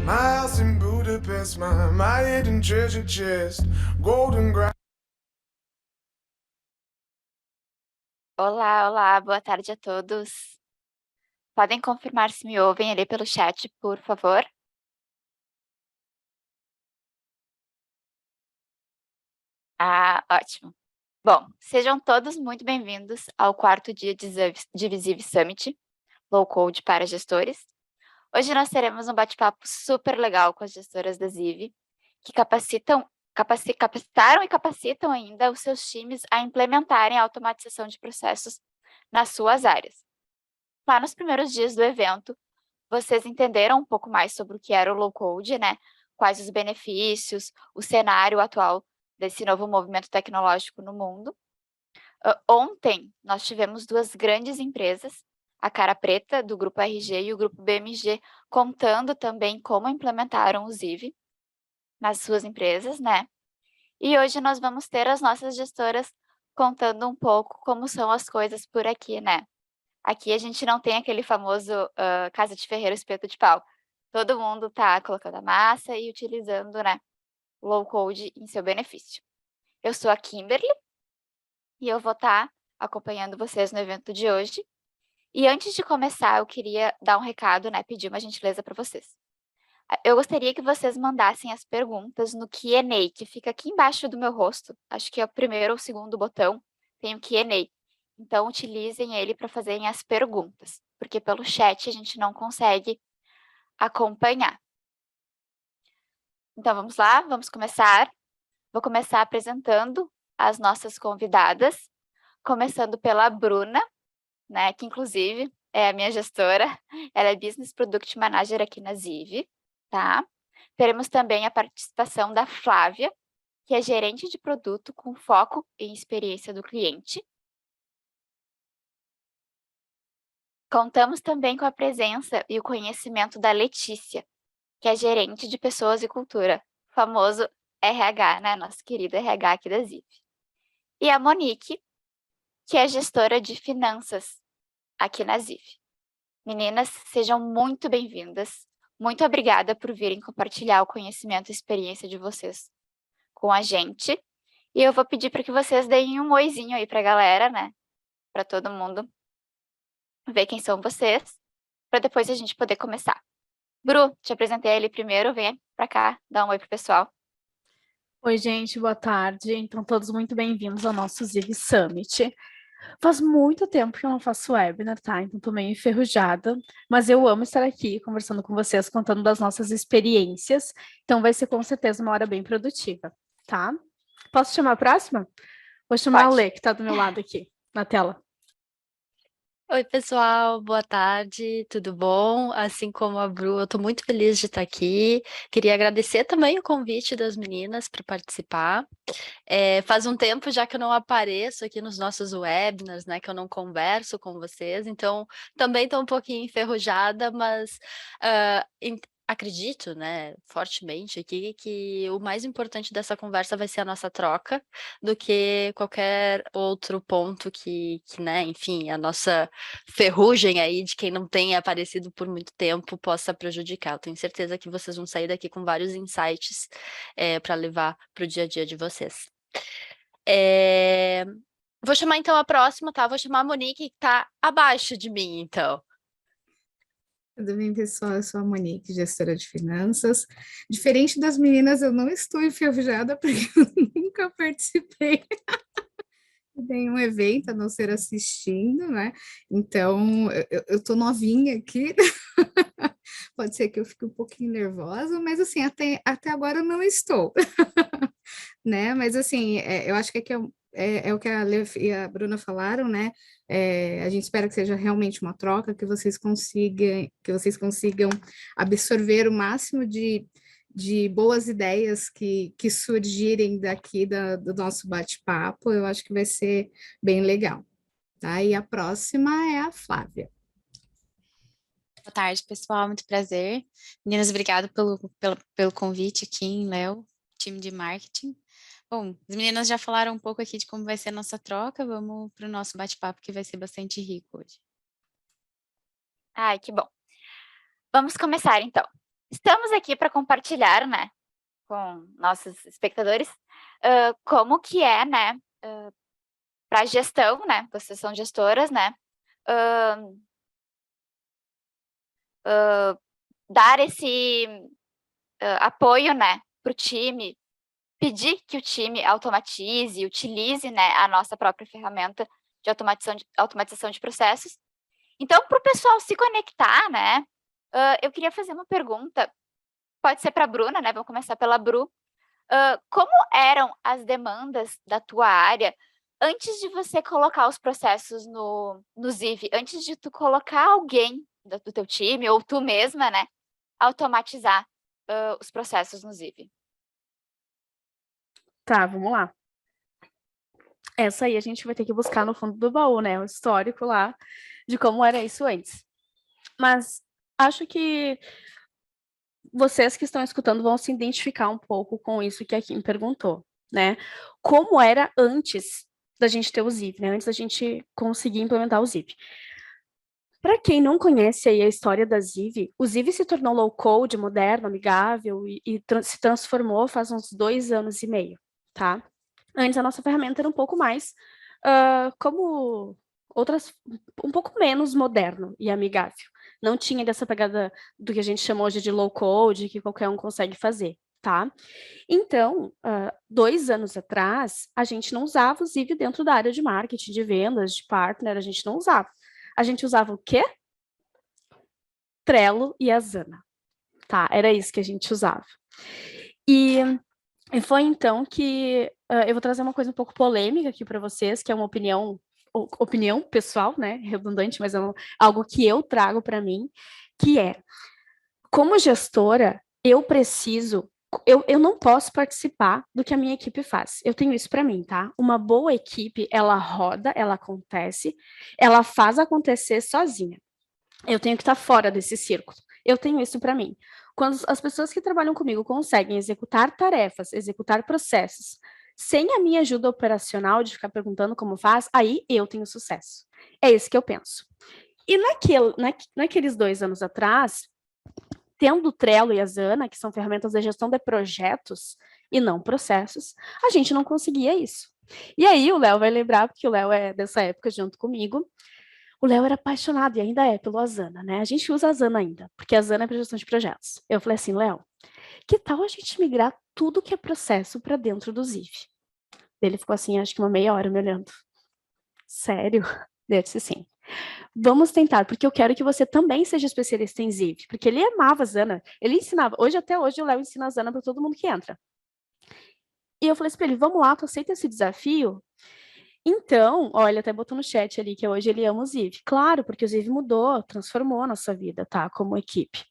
My house in Budapest, my hidden treasure chest, golden grass. Olá, olá, boa tarde a todos. Podem confirmar se me ouvem ali pelo chat, por favor? Ah, ótimo. Bom, sejam todos muito bem-vindos ao quarto dia de Visive Summit, Low Code para gestores. Hoje nós teremos um bate-papo super legal com as gestoras da Zive, que capacitaram e capacitam ainda os seus times a implementarem a automatização de processos nas suas áreas. Lá nos primeiros dias do evento, vocês entenderam um pouco mais sobre o que era o low code, né? Quais os benefícios, o cenário atual desse novo movimento tecnológico no mundo. Ontem, nós tivemos duas grandes empresas, a Cara Preta, do Grupo RG, e o Grupo BMG, contando também como implementaram o Zive nas suas empresas, né? E hoje nós vamos ter as nossas gestoras contando um pouco como são as coisas por aqui, né? Aqui a gente não tem aquele famoso casa de ferreiro espeto de pau. Todo mundo está colocando a massa e utilizando, né, o low code em seu benefício. Eu sou a Kimberly e eu vou estar acompanhando vocês no evento de hoje. E antes de começar, eu queria dar um recado, né, pedir uma gentileza para vocês. Eu gostaria que vocês mandassem as perguntas no Q&A, que fica aqui embaixo do meu rosto. Acho que é o primeiro ou segundo botão, tem o Q&A. Então, utilizem ele para fazerem as perguntas, porque pelo chat a gente não consegue acompanhar. Então, vamos lá, vamos começar. Vou começar apresentando as nossas convidadas, começando pela Bruna, né, que inclusive é a minha gestora, ela é Business Product Manager aqui na Zive, tá? Teremos também a participação da Flávia, que é gerente de produto com foco em experiência do cliente. Contamos também com a presença e o conhecimento da Letícia, que é gerente de pessoas e cultura, famoso RH, né? Nosso querido RH aqui da Zip. E a Monique, que é gestora de finanças aqui na Zip. Meninas, sejam muito bem-vindas. Muito obrigada por virem compartilhar o conhecimento e experiência de vocês com a gente. E eu vou pedir para que vocês deem um oizinho aí para a galera, né? Para todo mundo ver quem são vocês, para depois a gente poder começar. Bru, te apresentei ali primeiro, vem para cá, dá um oi pro pessoal. Oi, gente, boa tarde. Então, todos muito bem-vindos ao nosso Ziv Summit. Faz muito tempo que eu não faço webinar, tá? Então, tô meio enferrujada, mas eu amo estar aqui conversando com vocês, contando das nossas experiências. Então, vai ser com certeza uma hora bem produtiva, tá? Posso chamar a próxima? Vou chamar a Pode. Lê, que tá do meu lado aqui, na tela. Oi, pessoal, boa tarde, tudo bom? Assim como a Bru, eu estou muito feliz de estar aqui. Queria agradecer também o convite das meninas para participar. Faz um tempo já que eu não apareço aqui nos nossos webinars, né? Que eu não converso com vocês, então também estou um pouquinho enferrujada, mas acredito, né, fortemente aqui que o mais importante dessa conversa vai ser a nossa troca do que qualquer outro ponto que, né, enfim, a nossa ferrugem aí de quem não tem aparecido por muito tempo possa prejudicar. Eu tenho certeza que vocês vão sair daqui com vários insights para levar para o dia a dia de vocês. Vou chamar então a próxima, tá? Vou chamar a Monique, que está abaixo de mim, então. Tudo bem, pessoal? Eu sou a Monique, gestora de finanças. Diferente das meninas, eu não estou enferrujada porque eu nunca participei de um evento, a não ser assistindo, né? Então, eu tô novinha aqui. Pode ser que eu fique um pouquinho nervosa, mas assim, até agora eu não estou, né? Mas assim, eu acho que aqui é o que a Lê e a Bruna falaram, né? A gente espera que seja realmente uma troca, que vocês consigam absorver o máximo de boas ideias que surgirem daqui do nosso bate-papo. Eu acho que vai ser bem legal, tá? E a próxima é a Flávia. Boa tarde, pessoal. Muito prazer. Meninas, obrigado pelo convite aqui, Léo, time de marketing. Bom, as meninas já falaram um pouco aqui de como vai ser a nossa troca. Vamos para o nosso bate-papo, que vai ser bastante rico hoje. Ai, que bom. Vamos começar, então. Estamos aqui para compartilhar, né, com nossos espectadores, como que é, né, para gestão, né, vocês são gestoras, né, dar esse apoio, né, para o time, pedir que o time automatize, utilize, né, a nossa própria ferramenta de automatização de processos. Então, para o pessoal se conectar, né, eu queria fazer uma pergunta, pode ser para a Bruna, né, vamos começar pela Bru. Como eram as demandas da tua área antes de você colocar os processos no Ziv? Antes de tu colocar alguém do teu time, ou tu mesma, né, automatizar os processos no Ziv? Tá, vamos lá. Essa aí a gente vai ter que buscar no fundo do baú, né? O histórico lá de como era isso antes. Mas acho que vocês que estão escutando vão se identificar um pouco com isso que a Kim perguntou, né? Como era antes da gente ter o Ziv, né? Antes da gente conseguir implementar o Ziv. Para quem não conhece aí a história da Ziv, o Ziv se tornou low code, moderno, amigável e se transformou faz uns 2 anos e meio, tá? Antes a nossa ferramenta era um pouco mais como outras, um pouco menos moderno e amigável. Não tinha dessa pegada do que a gente chama hoje de low code, que qualquer um consegue fazer, tá? Então, 2 anos atrás, a gente não usava o Ziv dentro da área de marketing, de vendas, de partner, a gente não usava. A gente usava o quê? Trello e Asana, tá? Era isso que a gente usava. E foi então que eu vou trazer uma coisa um pouco polêmica aqui para vocês, que é uma opinião pessoal, né? Redundante, mas é algo que eu trago para mim, que é, como gestora, eu não posso participar do que a minha equipe faz. Eu tenho isso para mim, tá? Uma boa equipe, ela roda, ela acontece, ela faz acontecer sozinha. Eu tenho que estar fora desse círculo. Eu tenho isso para mim. Quando as pessoas que trabalham comigo conseguem executar tarefas, executar processos, sem a minha ajuda operacional de ficar perguntando como faz, aí eu tenho sucesso. É isso que eu penso. E naqueles 2 anos atrás, tendo o Trello e a Asana, que são ferramentas de gestão de projetos e não processos, a gente não conseguia isso. E aí o Léo vai lembrar, porque o Léo é dessa época junto comigo, o Léo era apaixonado, e ainda é, pelo Asana, né? A gente usa a Asana ainda, porque a Asana é para gestão de projetos. Eu falei assim, Léo, que tal a gente migrar tudo que é processo para dentro do Ziv? Ele ficou assim, acho que uma meia hora me olhando. Sério? Eu disse sim. Vamos tentar, porque eu quero que você também seja especialista em Ziv, porque ele amava a Asana, ele ensinava, até hoje o Léo ensina a Asana para todo mundo que entra. E eu falei assim para ele, vamos lá, tu aceita esse desafio? Então, ó, ele até botou no chat ali que hoje ele ama o Ziv. Claro, porque o Ziv mudou, transformou a nossa vida, tá? Como equipe.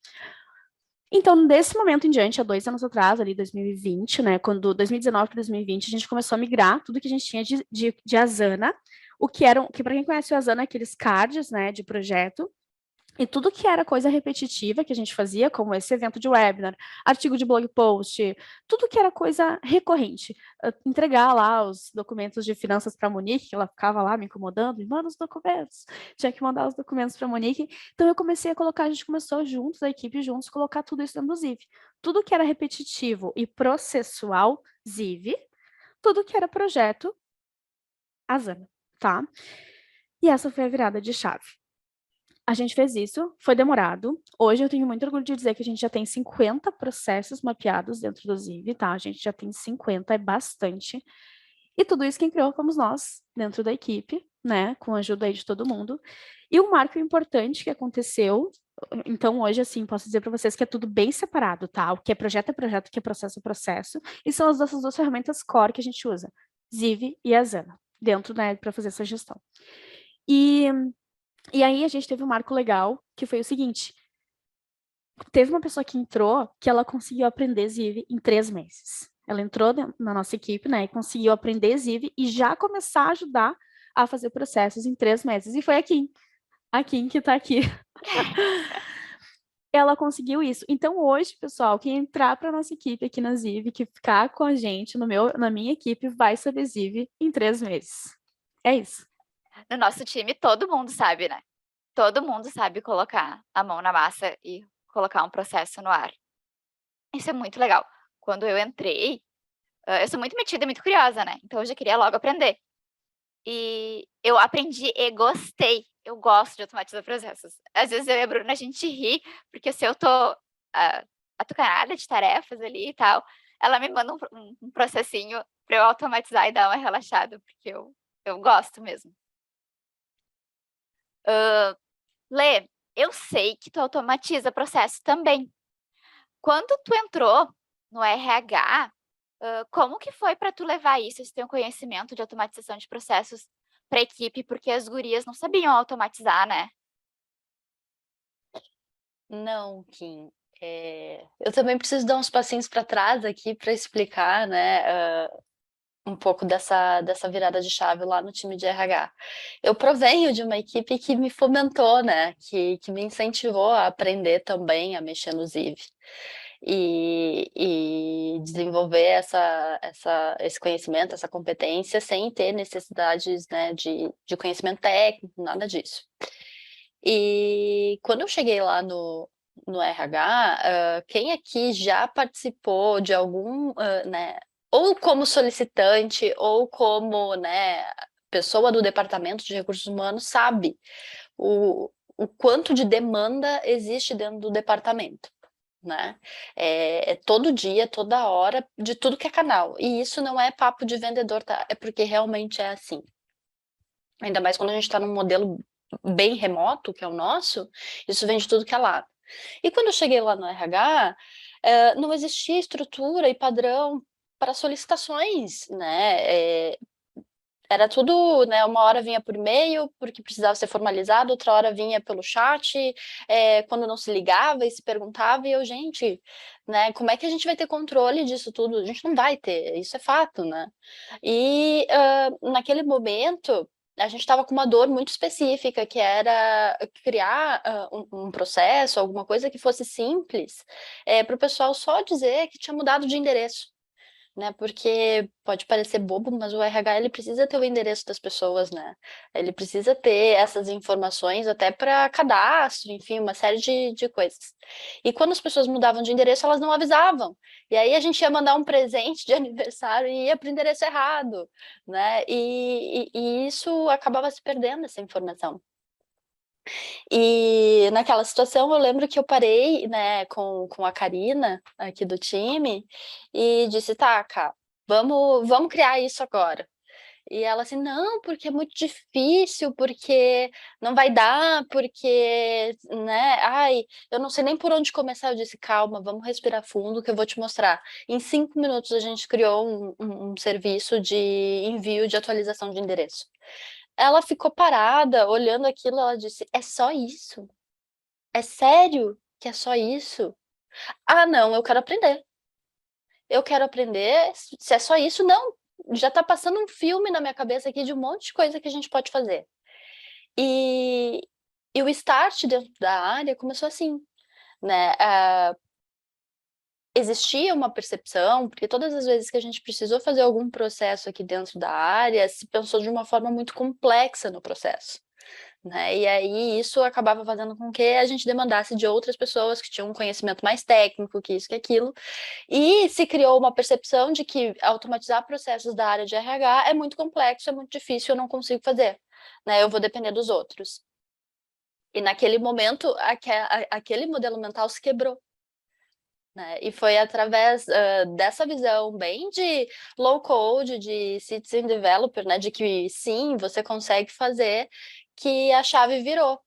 Então, desse momento em diante, há 2 anos atrás, ali 2020, né? Quando 2019 para 2020, a gente começou a migrar tudo que a gente tinha de Asana, que para quem conhece o Asana, é aqueles cards, né, de projeto, e tudo que era coisa repetitiva que a gente fazia, como esse evento de webinar, artigo de blog post, tudo que era coisa recorrente. Entregar lá os documentos de finanças para a Monique, que ela ficava lá me incomodando, e manda os documentos. Tinha que mandar os documentos para a Monique. Então eu comecei a colocar, a gente começou juntos, a equipe juntos, colocar tudo isso dentro do Ziv. Tudo que era repetitivo e processual, Ziv. Tudo que era projeto, Asana, tá? E essa foi a virada de chave. A gente fez isso, foi demorado. Hoje eu tenho muito orgulho de dizer que a gente já tem 50 processos mapeados dentro do Ziv, tá? A gente já tem 50, é bastante. E tudo isso quem criou fomos nós, dentro da equipe, né? Com a ajuda aí de todo mundo. E um marco importante que aconteceu, então hoje, assim, posso dizer para vocês que é tudo bem separado, tá? O que é projeto, o que é processo, processo. E são as nossas 2 ferramentas core que a gente usa, Ziv e Asana, dentro, né, para fazer essa gestão. E aí a gente teve um marco legal, que foi o seguinte, teve uma pessoa que entrou que ela conseguiu aprender Ziv em 3 meses. Ela entrou na nossa equipe, né, e conseguiu aprender Ziv e já começar a ajudar a fazer processos em 3 meses. E foi a Kim que tá aqui. Ela conseguiu isso. Então hoje, pessoal, quem entrar para nossa equipe aqui na Ziv, que ficar com a gente na minha equipe, vai saber Ziv em 3 meses. É isso. No nosso time, todo mundo sabe, né? Todo mundo sabe colocar a mão na massa e colocar um processo no ar. Isso é muito legal. Quando eu entrei, eu sou muito metida e muito curiosa, né? Então eu já queria logo aprender. E eu aprendi e gostei. Eu gosto de automatizar processos. Às vezes eu e a Bruna, a gente ri, porque se eu tô atucanada de tarefas ali e tal, ela me manda um processinho para eu automatizar e dar uma relaxada, porque eu gosto mesmo. Lê, eu sei que tu automatiza processo também. Quando tu entrou no RH, como que foi para tu levar isso, esse teu conhecimento de automatização de processos para a equipe? Porque as gurias não sabiam automatizar, né? Não, Kim. Eu também preciso dar uns passinhos para trás aqui para explicar, né, um pouco dessa virada de chave lá no time de RH. Eu provenho de uma equipe que me fomentou, né, que me incentivou a aprender também a mexer no Ziv. E desenvolver esse conhecimento, essa competência, sem ter necessidades, né, de conhecimento técnico, nada disso. E quando eu cheguei lá no RH, quem aqui já participou de algum, né, ou como solicitante ou como, né, pessoa do departamento de recursos humanos sabe o quanto de demanda existe dentro do departamento, né? É todo dia, toda hora, de tudo que é canal. E isso não é papo de vendedor, tá? É porque realmente é assim. Ainda mais quando a gente está num modelo bem remoto, que é o nosso, isso vem de tudo que é lado. E quando eu cheguei lá no RH, não existia estrutura e padrão para solicitações, né? Era tudo, né? Uma hora vinha por e-mail, porque precisava ser formalizado, outra hora vinha pelo chat, quando não se ligava e se perguntava, e eu, gente, né? Como é que a gente vai ter controle disso tudo? A gente não vai ter, isso é fato, né? E naquele momento a gente estava com uma dor muito específica, que era criar um processo, alguma coisa que fosse simples, para o pessoal só dizer que tinha mudado de endereço, né? Porque pode parecer bobo, mas o RH ele precisa ter o endereço das pessoas, né? Ele precisa ter essas informações até para cadastro, enfim, uma série de coisas. E quando as pessoas mudavam de endereço, elas não avisavam. E aí a gente ia mandar um presente de aniversário e ia para o endereço errado, né? E isso acabava se perdendo, essa informação. E naquela situação eu lembro que eu parei, né, com a Karina, aqui do time, e disse, tá, Ká, vamos criar isso agora. E ela assim, não, porque é muito difícil, porque não vai dar, porque, né, ai, eu não sei nem por onde começar. Eu disse, calma, vamos respirar fundo que eu vou te mostrar. Em 5 minutos a gente criou um serviço de envio de atualização de endereço. Ela ficou parada, olhando aquilo, ela disse: "É só isso? É sério que é só isso? Ah, não, eu quero aprender. Eu quero aprender, se é só isso, não, já tá passando um filme na minha cabeça aqui de um monte de coisa que a gente pode fazer". E e o start dentro da área começou assim, né, existia uma percepção, porque todas as vezes que a gente precisou fazer algum processo aqui dentro da área, se pensou de uma forma muito complexa no processo, né, e aí isso acabava fazendo com que a gente demandasse de outras pessoas que tinham um conhecimento mais técnico, que isso, que aquilo, e se criou uma percepção de que automatizar processos da área de RH é muito complexo, é muito difícil, eu não consigo fazer, né, eu vou depender dos outros. E naquele momento, aquele modelo mental se quebrou, né, e foi através, dessa visão bem de low code, de citizen developer, né, de que sim, você consegue fazer, que a chave virou,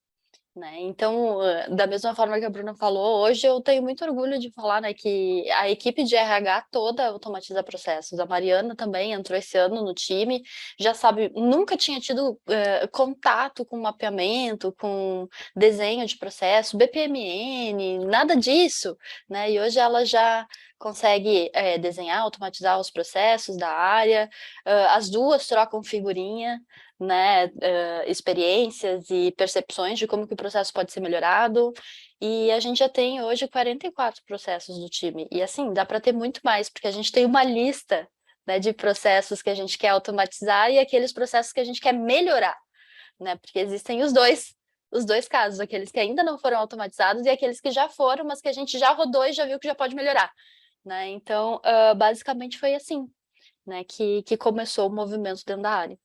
né. Então, da mesma forma que a Bruna falou, hoje eu tenho muito orgulho de falar, né, que a equipe de RH toda automatiza processos. A Mariana também entrou esse ano no time, já sabe, nunca tinha tido, contato com mapeamento, com desenho de processo, BPMN, nada disso, né, e hoje ela já consegue, desenhar, automatizar os processos da área, as 2 trocam figurinha, né, experiências e percepções de como que o processo pode ser melhorado, e a gente já tem hoje 44 processos do time, e assim, dá para ter muito mais, porque a gente tem uma lista, né, de processos que a gente quer automatizar e aqueles processos que a gente quer melhorar, né, porque existem os 2, os dois casos, aqueles que ainda não foram automatizados e aqueles que já foram, mas que a gente já rodou e já viu que já pode melhorar, né? Então, basicamente foi assim, né, que começou o movimento dentro da área.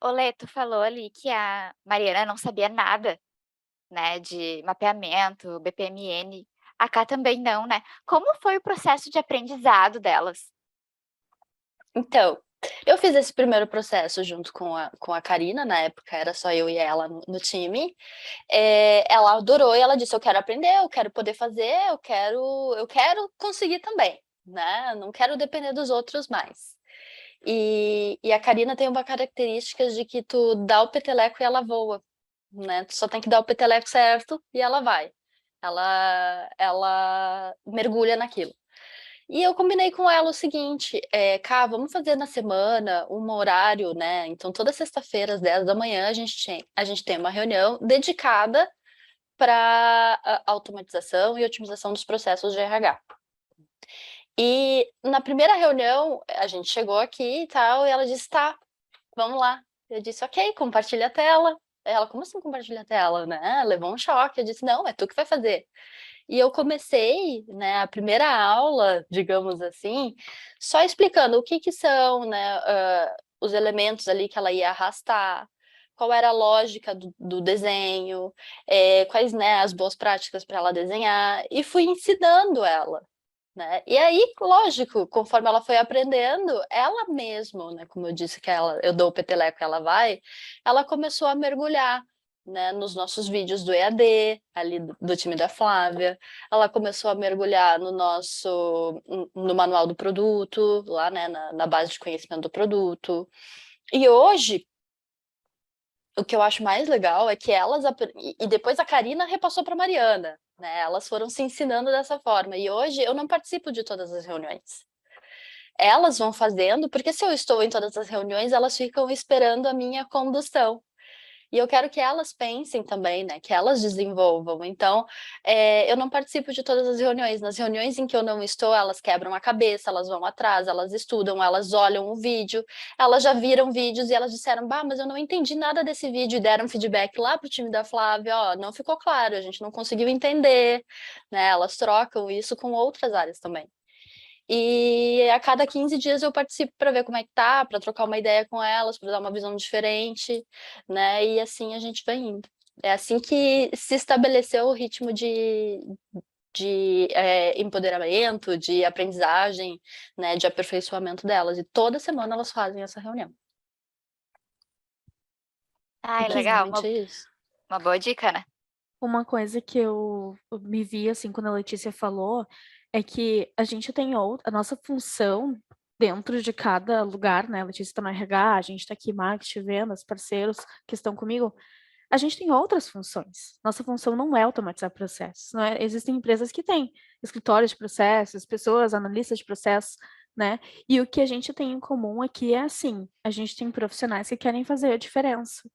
Olê, tu falou ali que a Mariana não sabia nada, né, de mapeamento, BPMN. A Cá também não, né? Como foi o processo de aprendizado delas? Então, eu fiz esse primeiro processo junto com a Karina, na época era só eu e ela no time. Ela adorou e ela disse: eu quero aprender, eu quero poder fazer, eu quero conseguir também, né? Não quero depender dos outros mais. E a Karina tem uma característica de que tu dá o peteleco e ela voa, né? Tu só tem que dar o peteleco certo e ela vai. Ela mergulha naquilo. E eu combinei com ela o seguinte, Cá, vamos fazer na semana um horário, né? Então, toda sexta-feira, às 10 da manhã, a gente tem uma reunião dedicada para automatização e otimização dos processos de RH. E na primeira reunião, a gente chegou aqui e tal, e ela disse, tá, vamos lá. Eu disse, ok, compartilha a tela. Ela, como assim compartilha a tela, né? Levou um choque. Eu disse, não, é tu que vai fazer. E eu comecei, né, a primeira aula, digamos assim, só explicando o que são, né, os elementos ali que ela ia arrastar, qual era a lógica do desenho, quais, né, as boas práticas para ela desenhar, e fui ensinando ela, né? E aí, lógico, conforme ela foi aprendendo, ela mesma, né, como eu disse que eu dou o peteleco e ela vai, ela começou a mergulhar, né, nos nossos vídeos do EAD, ali do time da Flávia, ela começou a mergulhar no manual do produto, lá, né, na base de conhecimento do produto. E hoje, o que eu acho mais legal é que e depois a Karina repassou para a Mariana, né? Elas foram se ensinando dessa forma. E hoje eu não participo de todas as reuniões. Elas vão fazendo, porque se eu estou em todas as reuniões, elas ficam esperando a minha condução. E eu quero que elas pensem também, né? Que elas desenvolvam. Então, eu não participo de todas as reuniões. Nas reuniões em que eu não estou, elas quebram a cabeça, elas vão atrás, elas estudam, elas olham o vídeo, elas já viram vídeos e elas disseram, bah, mas eu não entendi nada desse vídeo, e deram feedback lá para o time da Flávia, ó, não ficou claro, a gente não conseguiu entender, né? Elas trocam isso com outras áreas também. E a cada 15 dias eu participo para ver como é que tá, para trocar uma ideia com elas, para dar uma visão diferente, né? E assim a gente vai indo. É assim que se estabeleceu o ritmo de empoderamento, de aprendizagem, né? De aperfeiçoamento delas. E toda semana elas fazem essa reunião. Ai, legal. Basicamente é isso. Uma boa dica, né? Uma coisa que eu me vi, assim, quando a Letícia falou, é que a gente tem a nossa função dentro de cada lugar, né? A Letícia está no RH, a gente está aqui, marketing, vendas, parceiros que estão comigo. A gente tem outras funções. Nossa função não é automatizar processos. Não é? Existem empresas que têm escritórios de processos, pessoas, analistas de processos, né? E o que a gente tem em comum aqui é assim: a gente tem profissionais que querem fazer a diferença,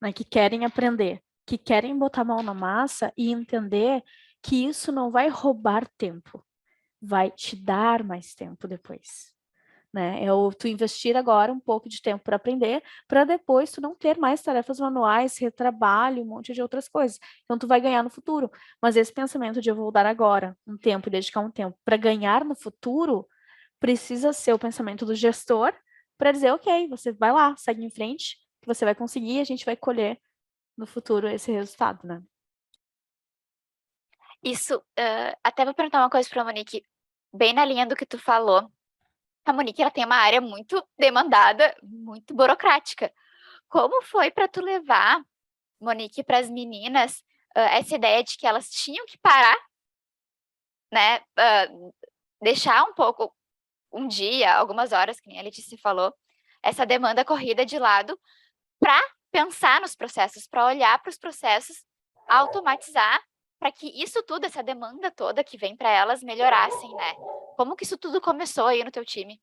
né? Que querem aprender, que querem botar a mão na massa e entender que isso não vai roubar tempo, vai te dar mais tempo depois. Né? Tu investir agora um pouco de tempo para aprender, para depois tu não ter mais tarefas manuais, retrabalho, um monte de outras coisas. Então tu vai ganhar no futuro. Mas esse pensamento de eu vou dar agora um tempo e dedicar um tempo para ganhar no futuro, precisa ser o pensamento do gestor para dizer, ok, você vai lá, segue em frente, que você vai conseguir e a gente vai colher no futuro esse resultado, né? Isso, até vou perguntar uma coisa para a Monique, bem na linha do que tu falou. A Monique, ela tem uma área muito demandada, muito burocrática. Como foi para tu levar, Monique, para as meninas, essa ideia de que elas tinham que parar, né? Deixar um pouco, um dia, algumas horas, que nem a Letícia falou, essa demanda corrida de lado, para pensar nos processos, para olhar para os processos, automatizar, para que isso tudo, essa demanda toda que vem para elas, melhorassem, né? Como que isso tudo começou aí no teu time?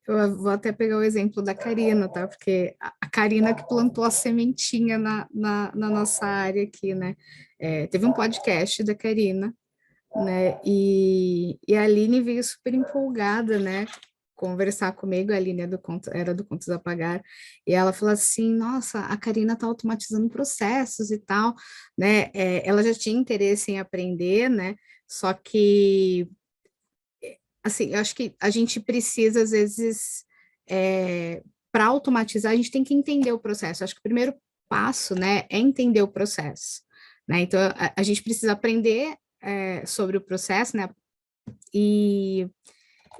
Eu vou até pegar o exemplo da Karina, tá? Porque a Karina que plantou a sementinha na nossa área aqui, né? Teve um podcast da Karina, né? E a Aline veio super empolgada, né? conversar comigo, a Aline era do Contos a Pagar, e ela falou assim, nossa, a Karina está automatizando processos e tal, né? Ela já tinha interesse em aprender, né? Só que, assim, eu acho que a gente precisa, às vezes, para automatizar, a gente tem que entender o processo. Eu acho que o primeiro passo, né, é entender o processo, né? Então, a gente precisa aprender sobre o processo, né? E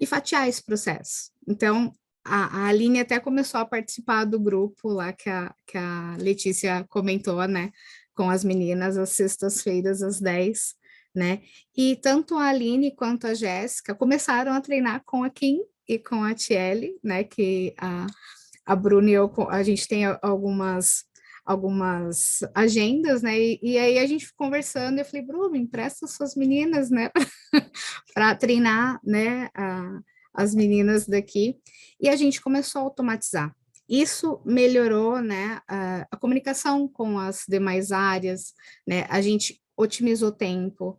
fatiar esse processo. Então, a Aline até começou a participar do grupo lá que a Letícia comentou, né, com as meninas, às sextas-feiras, às 10, né, e tanto a Aline quanto a Jéssica começaram a treinar com a Kim e com a Tiele, né, que a Bruna e eu, a gente tem algumas agendas, né, e aí a gente conversando, eu falei, Bruna, empresta suas meninas, né, para treinar, né, as meninas daqui, e a gente começou a automatizar. Isso melhorou, né, a comunicação com as demais áreas, né, a gente otimizou tempo,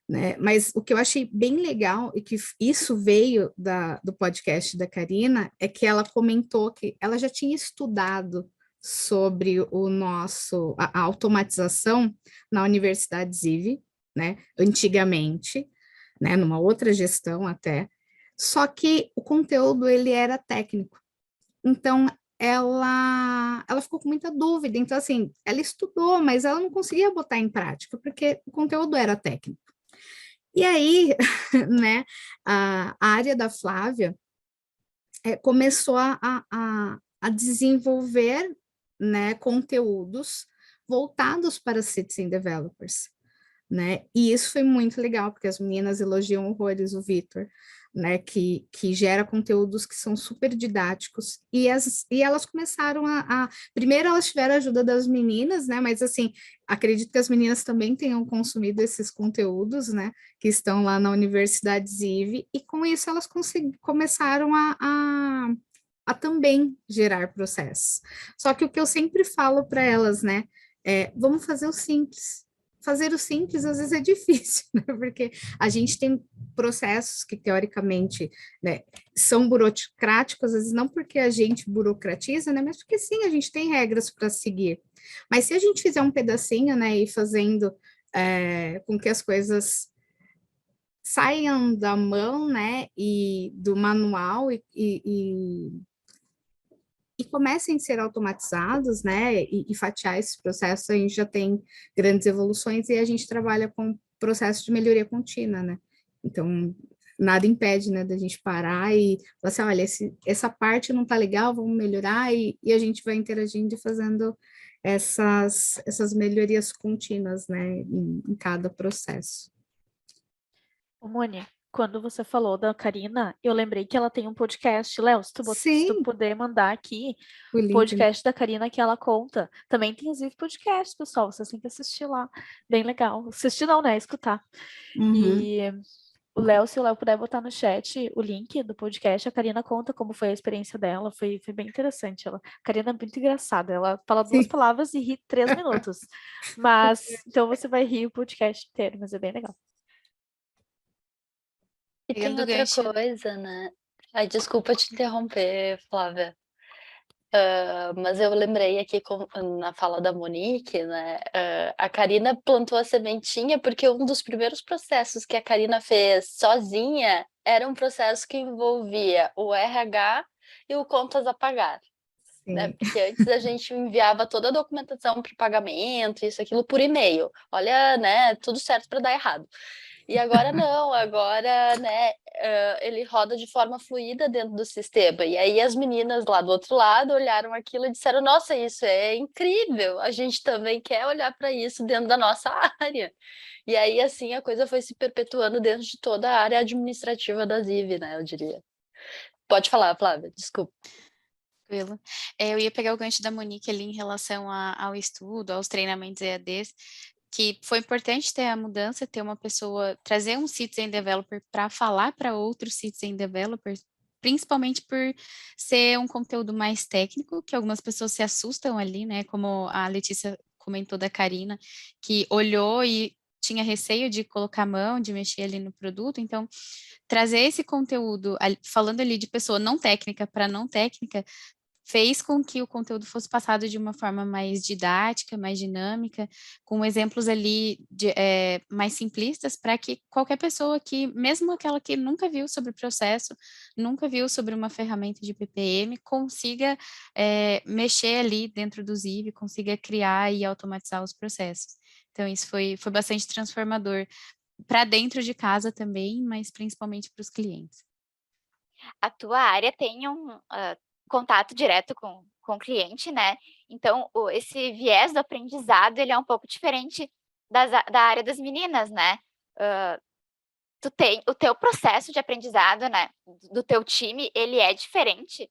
né, mas o que eu achei bem legal, e que isso veio do podcast da Karina, é que ela comentou que ela já tinha estudado sobre a automatização na Universidade Ziv, né, antigamente, né, numa outra gestão até, só que o conteúdo ele era técnico. Então ela ficou com muita dúvida. Então assim, ela estudou, mas ela não conseguia botar em prática porque o conteúdo era técnico. E aí, né, a área da Flávia começou a desenvolver, né, conteúdos voltados para citizen developers, né? E isso foi muito legal, porque as meninas elogiam horrores o Vitor, né? Que gera conteúdos que são super didáticos. E elas começaram primeiro elas tiveram a ajuda das meninas, né? Mas assim, acredito que as meninas também tenham consumido esses conteúdos, né? Que estão lá na Universidade Ziv, e com isso elas começaram a também gerar processos. Só que o que eu sempre falo para elas, né? Vamos fazer o simples. Fazer o simples às vezes é difícil, né? Porque a gente tem processos que teoricamente, né, são burocráticos, às vezes não porque a gente burocratiza, né, mas porque sim, a gente tem regras para seguir. Mas se a gente fizer um pedacinho, né, e fazendo com que as coisas saiam da mão, né, e do manual e comecem a ser automatizados, né, e fatiar esses processos, a gente já tem grandes evoluções e a gente trabalha com processo de melhoria contínua, né, então nada impede, né, da gente parar e falar assim, olha, essa parte não tá legal, vamos melhorar, e a gente vai interagindo e fazendo essas melhorias contínuas, né, em cada processo. Ô, Moni, quando você falou da Karina, eu lembrei que ela tem um podcast. Léo, se tu Sim, puder mandar aqui o o link, né? podcast da Karina que ela conta. Também tem os podcast, pessoal. Vocês têm que assistir lá. Bem legal. Assistir não, né? Escutar. Uhum. E o Léo, se o Léo puder botar no chat o link do podcast, a Karina conta como foi a experiência dela. Foi bem interessante. A Karina é muito engraçada. Ela fala duas Sim. palavras e ri 3 minutos. Mas, então você vai rir o podcast inteiro, mas é bem legal. E tem Pegando o outra gancho. coisa, né? Ai, desculpa te interromper, Flávia. Mas eu lembrei aqui na fala da Monique, né? A Karina plantou a sementinha porque um dos primeiros processos que a Karina fez sozinha era um processo que envolvia o RH e o contas a pagar, né? Sim. Porque antes a gente enviava toda a documentação para o pagamento, isso, aquilo por e-mail. Olha, né? Tudo certo para dar errado. E agora não, agora, né, ele roda de forma fluida dentro do sistema. E aí as meninas lá do outro lado olharam aquilo e disseram: Nossa, isso é incrível, a gente também quer olhar para isso dentro da nossa área. E aí, assim, a coisa foi se perpetuando dentro de toda a área administrativa da Ziv, né, eu diria. Pode falar, Flávia, desculpa. Tranquilo. Eu ia pegar o gancho da Monique ali em relação ao estudo, aos treinamentos EADs, que foi importante ter a mudança, ter uma pessoa, trazer um citizen developer para falar para outros citizen developers, principalmente por ser um conteúdo mais técnico, que algumas pessoas se assustam ali, né? Como a Letícia comentou da Karina, que olhou e tinha receio de colocar a mão, de mexer ali no produto, então trazer esse conteúdo, falando ali de pessoa não técnica para não técnica, fez com que o conteúdo fosse passado de uma forma mais didática, mais dinâmica, com exemplos ali mais simplistas, para que qualquer pessoa que, mesmo aquela que nunca viu sobre o processo, nunca viu sobre uma ferramenta de PPM, consiga mexer ali dentro do Ziv, consiga criar e automatizar os processos. Então, isso foi bastante transformador para dentro de casa também, mas principalmente para os clientes. A tua área tem um contato direto com o cliente, né? Então, esse viés do aprendizado, ele é um pouco diferente da área das meninas, né? Tu tem o teu processo de aprendizado, né? Do teu time, ele é diferente.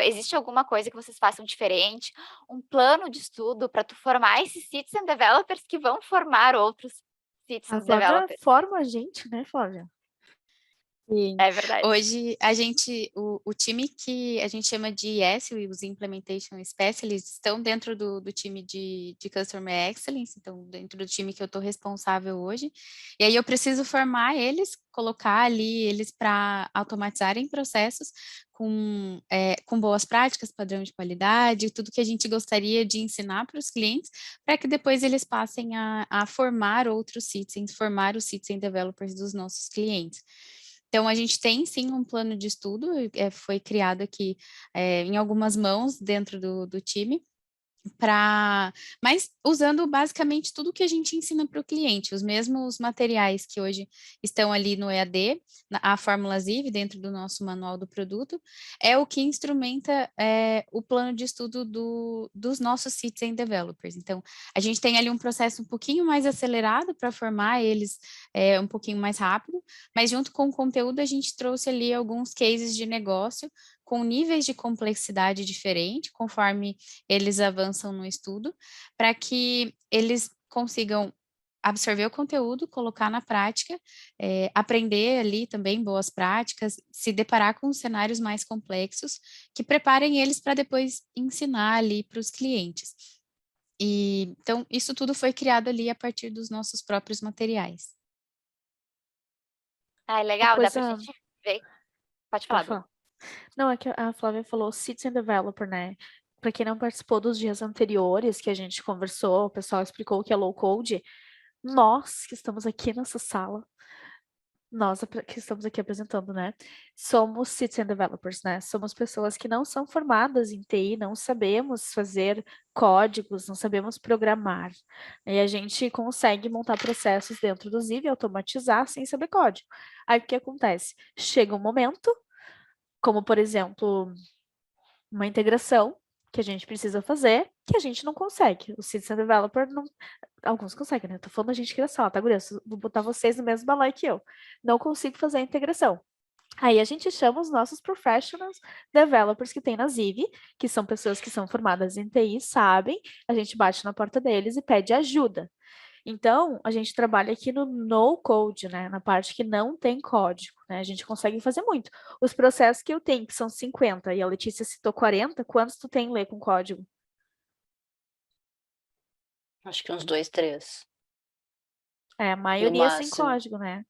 Existe alguma coisa que vocês façam diferente? Um plano de estudo para tu formar esses citizen developers que vão formar outros A citizen Flávia developers? forma a gente, né, Flávia? Sim. É verdade. Hoje, o time que a gente chama de IS, os Implementation Specialists, estão dentro do time de Customer Excellence, então dentro do time que eu estou responsável hoje, e aí eu preciso formar eles, colocar ali eles para automatizarem processos com boas práticas, padrão de qualidade, tudo que a gente gostaria de ensinar para os clientes, para que depois eles passem a formar outros citizens, formar os citizen developers dos nossos clientes. Então, a gente tem sim um plano de estudo, foi criado aqui em algumas mãos dentro do time, mas usando basicamente tudo que a gente ensina para o cliente, os mesmos materiais que hoje estão ali no EAD, a Fórmula Ziv, dentro do nosso manual do produto, é o que instrumenta o plano de estudo dos nossos citizen developers. Então, a gente tem ali um processo um pouquinho mais acelerado para formar eles um pouquinho mais rápido, mas junto com o conteúdo a gente trouxe ali alguns cases de negócio com níveis de complexidade diferente, conforme eles avançam no estudo, para que eles consigam absorver o conteúdo, colocar na prática, aprender ali também boas práticas, se deparar com cenários mais complexos, que preparem eles para depois ensinar ali para os clientes. Então, isso tudo foi criado ali a partir dos nossos próprios materiais. Ah, legal, dá pra coisa- gente ver. Pode falar, Pode Bru. falar. Não, é que a Flávia falou citizen developer, né? Para quem não participou dos dias anteriores que a gente conversou, o pessoal explicou o que é low code. Nós que estamos aqui nessa sala, nós que estamos aqui apresentando, né? Somos citizen developers, né? Somos pessoas que não são formadas em TI, não sabemos fazer códigos, não sabemos programar. E a gente consegue montar processos dentro do Ziv e automatizar sem saber código. Aí o que acontece? Chega um momento, como por exemplo, uma integração que a gente precisa fazer, que a gente não consegue. O citizen developer não. Alguns conseguem, né? Tô falando da gente que é sala, tá, guria? Vou botar vocês no mesmo balai que eu. Não consigo fazer a integração. Aí a gente chama os nossos professionals developers que tem na Ziv, que são pessoas que são formadas em TI, sabem, a gente bate na porta deles e pede ajuda. Então, a gente trabalha aqui no no code, né? Na parte que não tem código, né? A gente consegue fazer muito. Os processos que eu tenho, que são 50, e a Letícia citou 40, quantos tu tem ler com código? Acho que uns 2, 3, A no maioria sem máximo. código, né?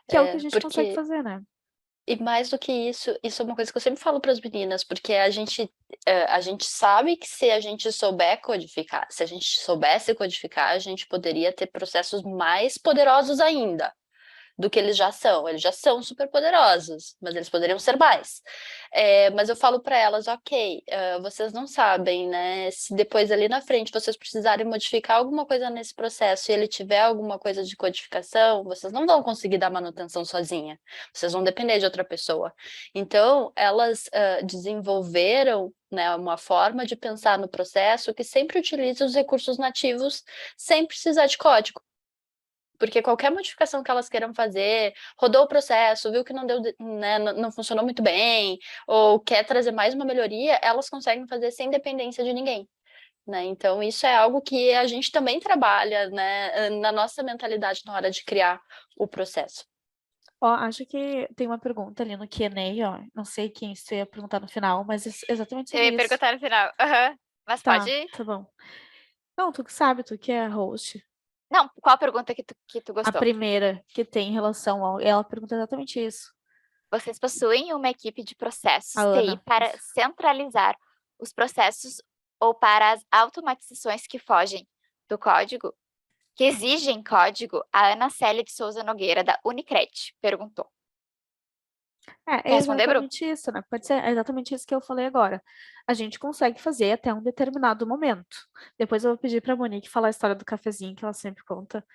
Que é o que a gente consegue Porque fazer, né? E mais do que isso é uma coisa que eu sempre falo para as meninas, porque a gente sabe que se a gente souber codificar, se a gente soubesse codificar, a gente poderia ter processos mais poderosos ainda do que eles já são. Eles já são super poderosos, mas eles poderiam ser mais. Mas eu falo para elas, ok, vocês não sabem, né? Se depois ali na frente vocês precisarem modificar alguma coisa nesse processo e ele tiver alguma coisa de codificação, vocês não vão conseguir dar manutenção sozinha. Vocês vão depender de outra pessoa. Então, elas desenvolveram, né, uma forma de pensar no processo que sempre utiliza os recursos nativos sem precisar de código. Porque qualquer modificação que elas queiram fazer, rodou o processo, viu que não deu, né, não funcionou muito bem, ou quer trazer mais uma melhoria, elas conseguem fazer sem dependência de ninguém, né? Então isso é algo que a gente também trabalha, né, na nossa mentalidade na hora de criar o processo. Ó, acho que tem uma pergunta ali no Q&A, ó. Não sei quem você ia perguntar no final, mas exatamente Eu sobre ia isso. perguntar no final. Aham. Mas Tá, pode ir? tá bom. Não, tu que sabe, tu que é host. Não, qual a pergunta que tu A gostou? primeira que tem em relação ao. Ela pergunta exatamente isso. Vocês possuem uma equipe de processos A TI Ana. para centralizar os processos ou para as automatizações que fogem do código? Que exigem código? A Ana Célia de Souza Nogueira, da Unicred, perguntou. É Quer responder, Bru? exatamente isso, né? Pode ser, é exatamente isso que eu falei agora. A gente consegue fazer até um determinado momento. Depois eu vou pedir para a Monique falar a história do cafezinho, que ela sempre conta.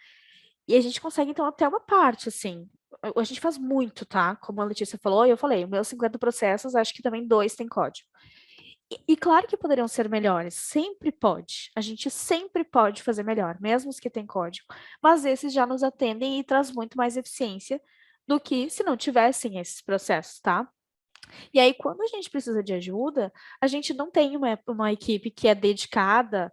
E a gente consegue, então, até uma parte, assim. A gente faz muito, tá? Como a Letícia falou, e eu falei, os meus 50 processos, acho que também 2 têm código. E claro que poderiam ser melhores, sempre pode. A gente sempre pode fazer melhor, mesmo os que têm código. Mas esses já nos atendem e traz muito mais eficiência do que se não tivessem esses processos, tá? E aí, quando a gente precisa de ajuda, a gente não tem uma equipe que é dedicada,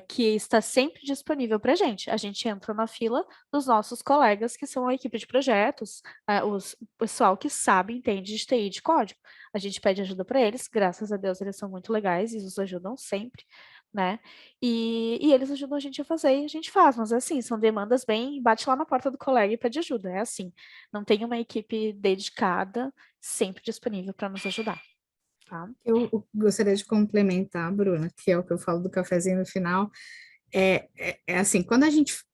que está sempre disponível para a gente. A gente entra na fila dos nossos colegas, que são a equipe de projetos, o pessoal que sabe, entende de TI de código. A gente pede ajuda para eles, graças a Deus eles são muito legais e nos ajudam sempre, né? E eles ajudam a gente a fazer e a gente faz, mas assim, são demandas bem, bate lá na porta do colega e pede ajuda, é assim. Não tem uma equipe dedicada sempre disponível para nos ajudar, tá? Eu gostaria de complementar, Bruna, que é o que eu falo do cafezinho no final. É assim, quando a gente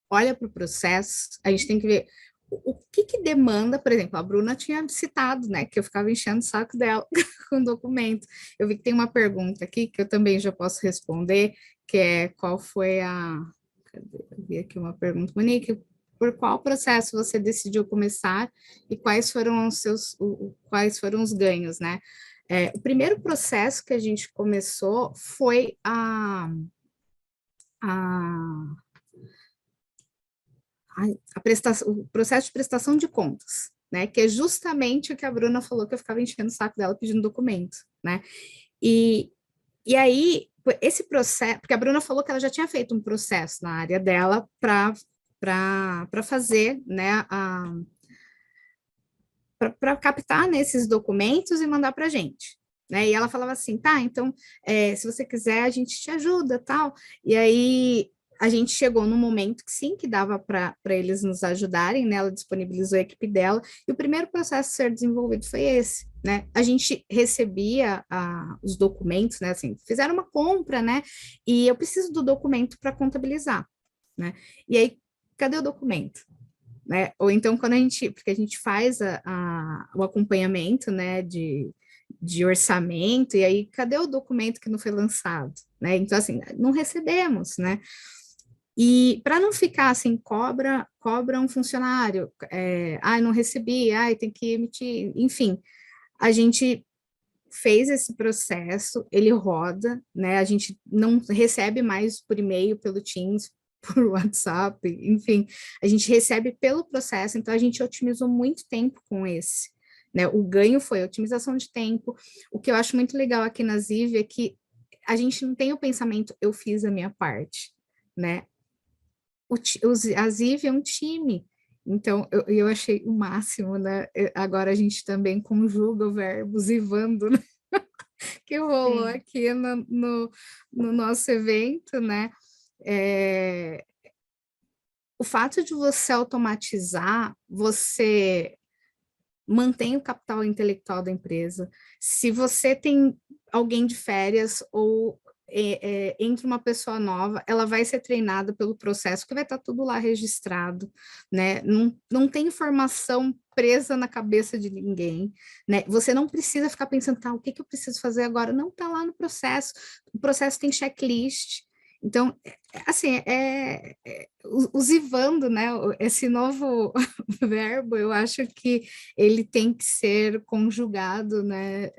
olha para o processo, a gente tem que ver o que demanda, por exemplo, a Bruna tinha citado, né, que eu ficava enchendo o saco dela com o documento. Eu vi que tem uma pergunta aqui que eu também já posso responder, que é qual foi a... Cadê? Eu vi aqui uma pergunta, Monique, por qual processo você decidiu começar e quais foram os seus, quais foram os ganhos, né? O primeiro processo que a gente começou foi a o processo de prestação de contas, né? Que é justamente o que a Bruna falou, que eu ficava enchendo o saco dela pedindo documento, né? E aí, esse processo, porque a Bruna falou que ela já tinha feito um processo na área dela para fazer, né, para captar nesses documentos e mandar para a gente. Né? E ela falava assim, tá, então, se você quiser, a gente te ajuda, tal. E aí, a gente chegou no momento que sim, que dava para eles nos ajudarem, né? Ela disponibilizou a equipe dela, e o primeiro processo a ser desenvolvido foi esse, né? A gente recebia os documentos, né? Assim, fizeram uma compra, né? E eu preciso do documento para contabilizar, né? E aí, cadê o documento? Né? Ou então, quando a gente, porque a gente faz o acompanhamento, né, de orçamento, e aí, cadê o documento que não foi lançado? Né? Então, assim, não recebemos, né? E para não ficar assim, cobra um funcionário, não recebi, tem que emitir, enfim, a gente fez esse processo, ele roda, né? A gente não recebe mais por e-mail, pelo Teams, por WhatsApp, enfim, a gente recebe pelo processo, então a gente otimizou muito tempo com esse, né? O ganho foi a otimização de tempo. O que eu acho muito legal aqui na Ziv é que a gente não tem o pensamento, eu fiz a minha parte, né? A Ziv é um time, então eu achei o máximo, né? Agora a gente também conjuga o verbo zivando, né? Que rolou Sim. aqui no nosso evento, né? O fato de você automatizar, você mantém o capital intelectual da empresa. Se você tem alguém de férias ou entra uma pessoa nova, ela vai ser treinada pelo processo, que vai estar tudo lá registrado, né? Não tem informação presa na cabeça de ninguém, né? Você não precisa ficar pensando, tá, o que eu preciso fazer agora? Não, tá lá no processo. O processo tem checklist. Então, assim, usivando, né, esse novo verbo, eu acho que ele tem que ser conjugado, né,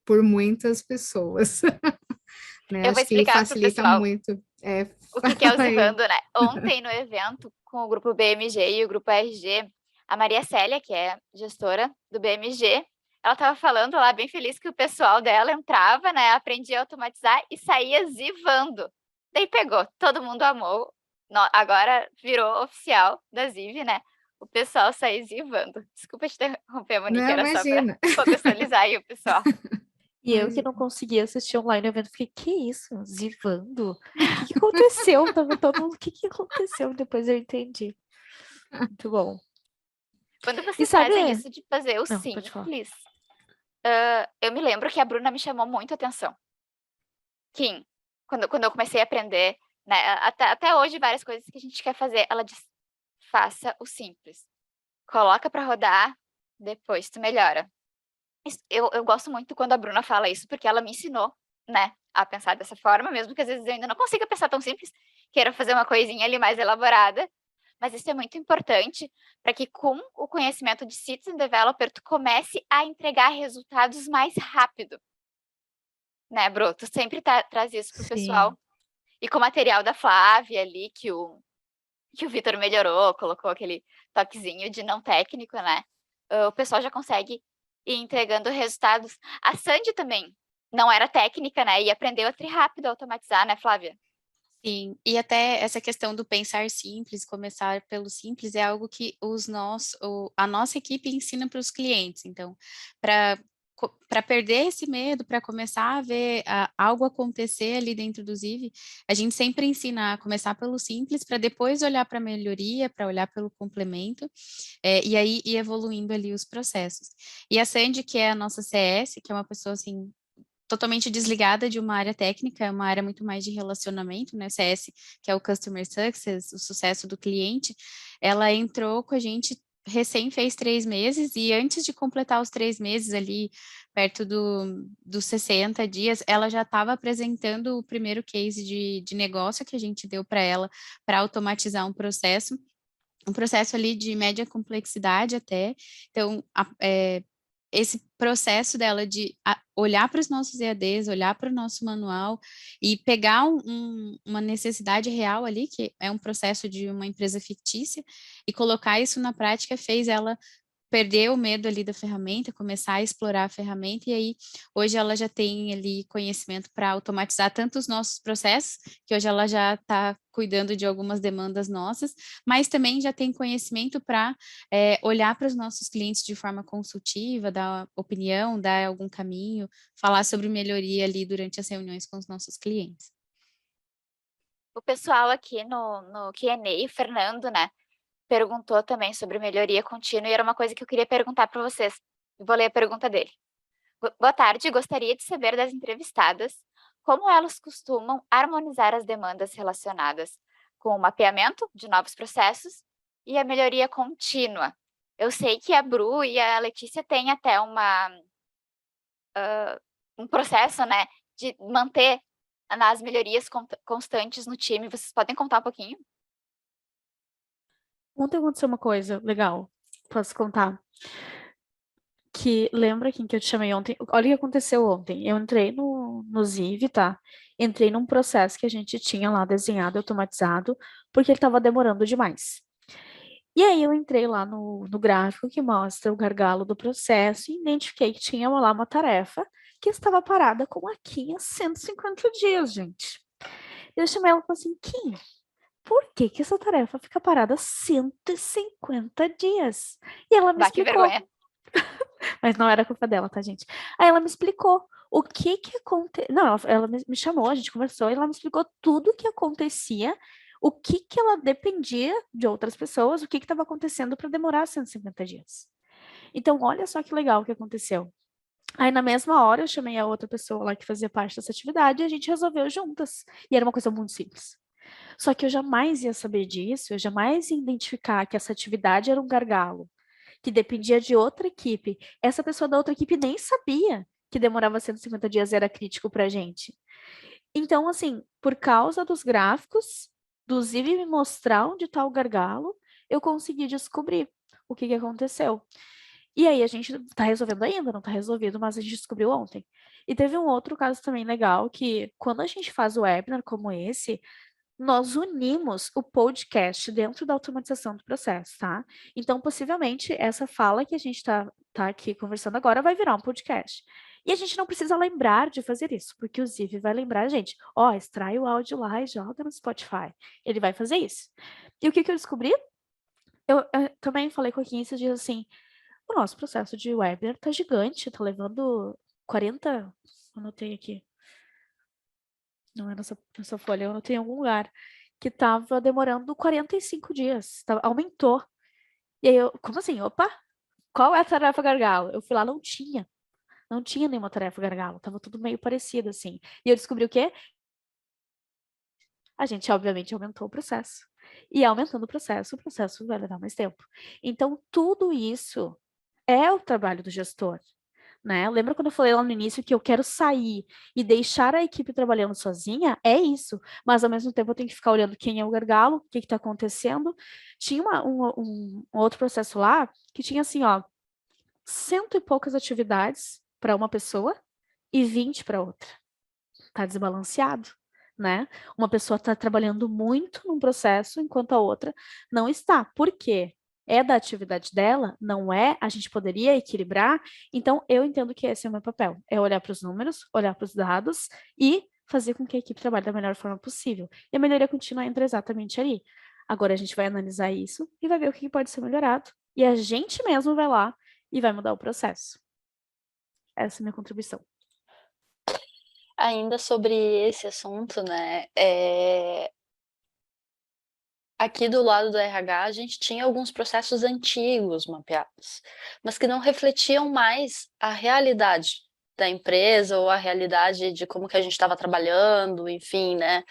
por muitas pessoas. Né? Eu vou Acho que explicar para o facilita pessoal muito. o que é o Fala aí. Zivando, né? Ontem, no evento, com o grupo BMG e o grupo RG, a Maria Célia, que é gestora do BMG, ela estava falando lá, bem feliz, que o pessoal dela entrava, né? Aprendia a automatizar e saía zivando. Daí pegou, todo mundo amou. Agora virou oficial da Ziv, né? O pessoal sair zivando. Desculpa te interromper, Monique, Não, era só para imagina. contextualizar aí o pessoal. E eu que não consegui assistir online o evento, fiquei, que isso? Zivando? O que aconteceu? Tava todo mundo, o que aconteceu? Depois eu entendi. Muito bom. Quando E vocês sabe... fazem isso de fazer o Não, pode falar. simples, eu me lembro que a Bruna me chamou muito atenção. Kim, quando eu comecei a aprender, né, até hoje, várias coisas que a gente quer fazer, ela diz, faça o simples. Coloca para rodar, depois tu melhora. Eu gosto muito quando a Bruna fala isso, porque ela me ensinou, né, a pensar dessa forma, mesmo que às vezes eu ainda não consiga pensar tão simples, queira fazer uma coisinha ali mais elaborada, mas isso é muito importante para que com o conhecimento de Citizen Developer tu comece a entregar resultados mais rápido, né, Bru? Tu sempre traz isso pro Sim. pessoal. E com o material da Flávia ali, que o Vitor melhorou, colocou aquele toquezinho de não técnico, né? O pessoal já consegue ir entregando resultados. A Sandy também não era técnica, né? E aprendeu a rápido a automatizar, né, Flávia? Sim, e até essa questão do pensar simples, começar pelo simples, é algo que a nossa equipe ensina para os clientes. Então, para perder esse medo, para começar a ver algo acontecer ali dentro do Ziv, a gente sempre ensina a começar pelo simples, para depois olhar para a melhoria, para olhar pelo complemento, e aí ir evoluindo ali os processos. E a Sandy, que é a nossa CS, que é uma pessoa assim totalmente desligada de uma área técnica, é uma área muito mais de relacionamento, né? CS, que é o Customer Success, o sucesso do cliente, ela entrou com a gente recém fez 3 meses e antes de completar os 3 meses ali, perto dos 60 dias, ela já estava apresentando o primeiro case de negócio que a gente deu para ela para automatizar um processo ali de média complexidade até. Então, esse processo dela de olhar para os nossos EADs, olhar para o nosso manual e pegar uma necessidade real ali, que é um processo de uma empresa fictícia, e colocar isso na prática fez ela perder o medo ali da ferramenta, começar a explorar a ferramenta, e aí hoje ela já tem ali conhecimento para automatizar tanto os nossos processos, que hoje ela já está cuidando de algumas demandas nossas, mas também já tem conhecimento para olhar para os nossos clientes de forma consultiva, dar opinião, dar algum caminho, falar sobre melhoria ali durante as reuniões com os nossos clientes. O pessoal aqui no Q&A, o Fernando, né, perguntou também sobre melhoria contínua e era uma coisa que eu queria perguntar para vocês. Eu vou ler a pergunta dele. Boa tarde, gostaria de saber das entrevistadas como elas costumam harmonizar as demandas relacionadas com o mapeamento de novos processos e a melhoria contínua. Eu sei que a Bru e a Letícia têm até um processo, né, de manter as melhorias constantes no time. Vocês podem contar um pouquinho? Ontem aconteceu uma coisa legal, posso contar. Que lembra quem que eu te chamei ontem? Olha o que aconteceu ontem. Eu entrei no Ziv, tá? Entrei num processo que a gente tinha lá desenhado, automatizado, porque ele estava demorando demais. E aí eu entrei lá no gráfico que mostra o gargalo do processo e identifiquei que tinha lá uma tarefa que estava parada com aqui há 150 dias, gente. Eu chamei ela e falei assim, Kim, por que que essa tarefa fica parada 150 dias? E ela me Bah, que explicou. vergonha. Mas não era culpa dela, tá, gente? Aí ela me explicou o que que aconteceu. Não, ela me chamou, a gente conversou e ela me explicou tudo o que acontecia, o que que ela dependia de outras pessoas, o que que estava acontecendo para demorar 150 dias. Então, olha só que legal o que aconteceu. Aí, na mesma hora, eu chamei a outra pessoa lá que fazia parte dessa atividade e a gente resolveu juntas. E era uma coisa muito simples. Só que eu jamais ia saber disso, eu jamais ia identificar que essa atividade era um gargalo, que dependia de outra equipe. Essa pessoa da outra equipe nem sabia que demorava 150 dias e era crítico pra gente. Então, assim, por causa dos gráficos, do Ziv me mostrar onde está o gargalo, eu consegui descobrir o que que aconteceu. E aí a gente tá resolvendo ainda, não tá resolvido, mas a gente descobriu ontem. E teve um outro caso também legal, que quando a gente faz o webinar como esse, nós unimos o podcast dentro da automatização do processo, tá? Então, possivelmente, essa fala que a gente tá aqui conversando agora vai virar um podcast. E a gente não precisa lembrar de fazer isso, porque o Ziv vai lembrar a gente, ó, extrai o áudio lá e joga no Spotify. Ele vai fazer isso. E o que que eu descobri? Eu também falei com a Kim esses dias assim, o nosso processo de webinar tá gigante, tá levando 40, anotei aqui, não é nessa folha, eu anotei em algum lugar, que estava demorando 45 dias, aumentou. E aí como assim? Opa, qual é a tarefa gargalo? Eu fui lá, não tinha nenhuma tarefa gargalo, tava tudo meio parecido, assim. E eu descobri o quê? A gente, obviamente, aumentou o processo. E aumentando o processo vai levar mais tempo. Então, tudo isso é o trabalho do gestor, né? Lembra quando eu falei lá no início que eu quero sair e deixar a equipe trabalhando sozinha? É isso. Mas, ao mesmo tempo, eu tenho que ficar olhando quem é o gargalo, o que está acontecendo. Tinha um outro processo lá que tinha, assim, ó, 100 e poucas atividades para uma pessoa e 20 para outra. Tá desbalanceado, né? Uma pessoa está trabalhando muito num processo, enquanto a outra não está. Por quê? É da atividade dela? Não é? A gente poderia equilibrar? Então, eu entendo que esse é o meu papel. É olhar para os números, olhar para os dados e fazer com que a equipe trabalhe da melhor forma possível. E a melhoria contínua entra exatamente ali. Agora a gente vai analisar isso e vai ver o que pode ser melhorado. E a gente mesmo vai lá e vai mudar o processo. Essa é a minha contribuição. Ainda sobre esse assunto, né? Aqui do lado do RH, a gente tinha alguns processos antigos mapeados, mas que não refletiam mais a realidade da empresa ou a realidade de como que a gente estava trabalhando, enfim, né?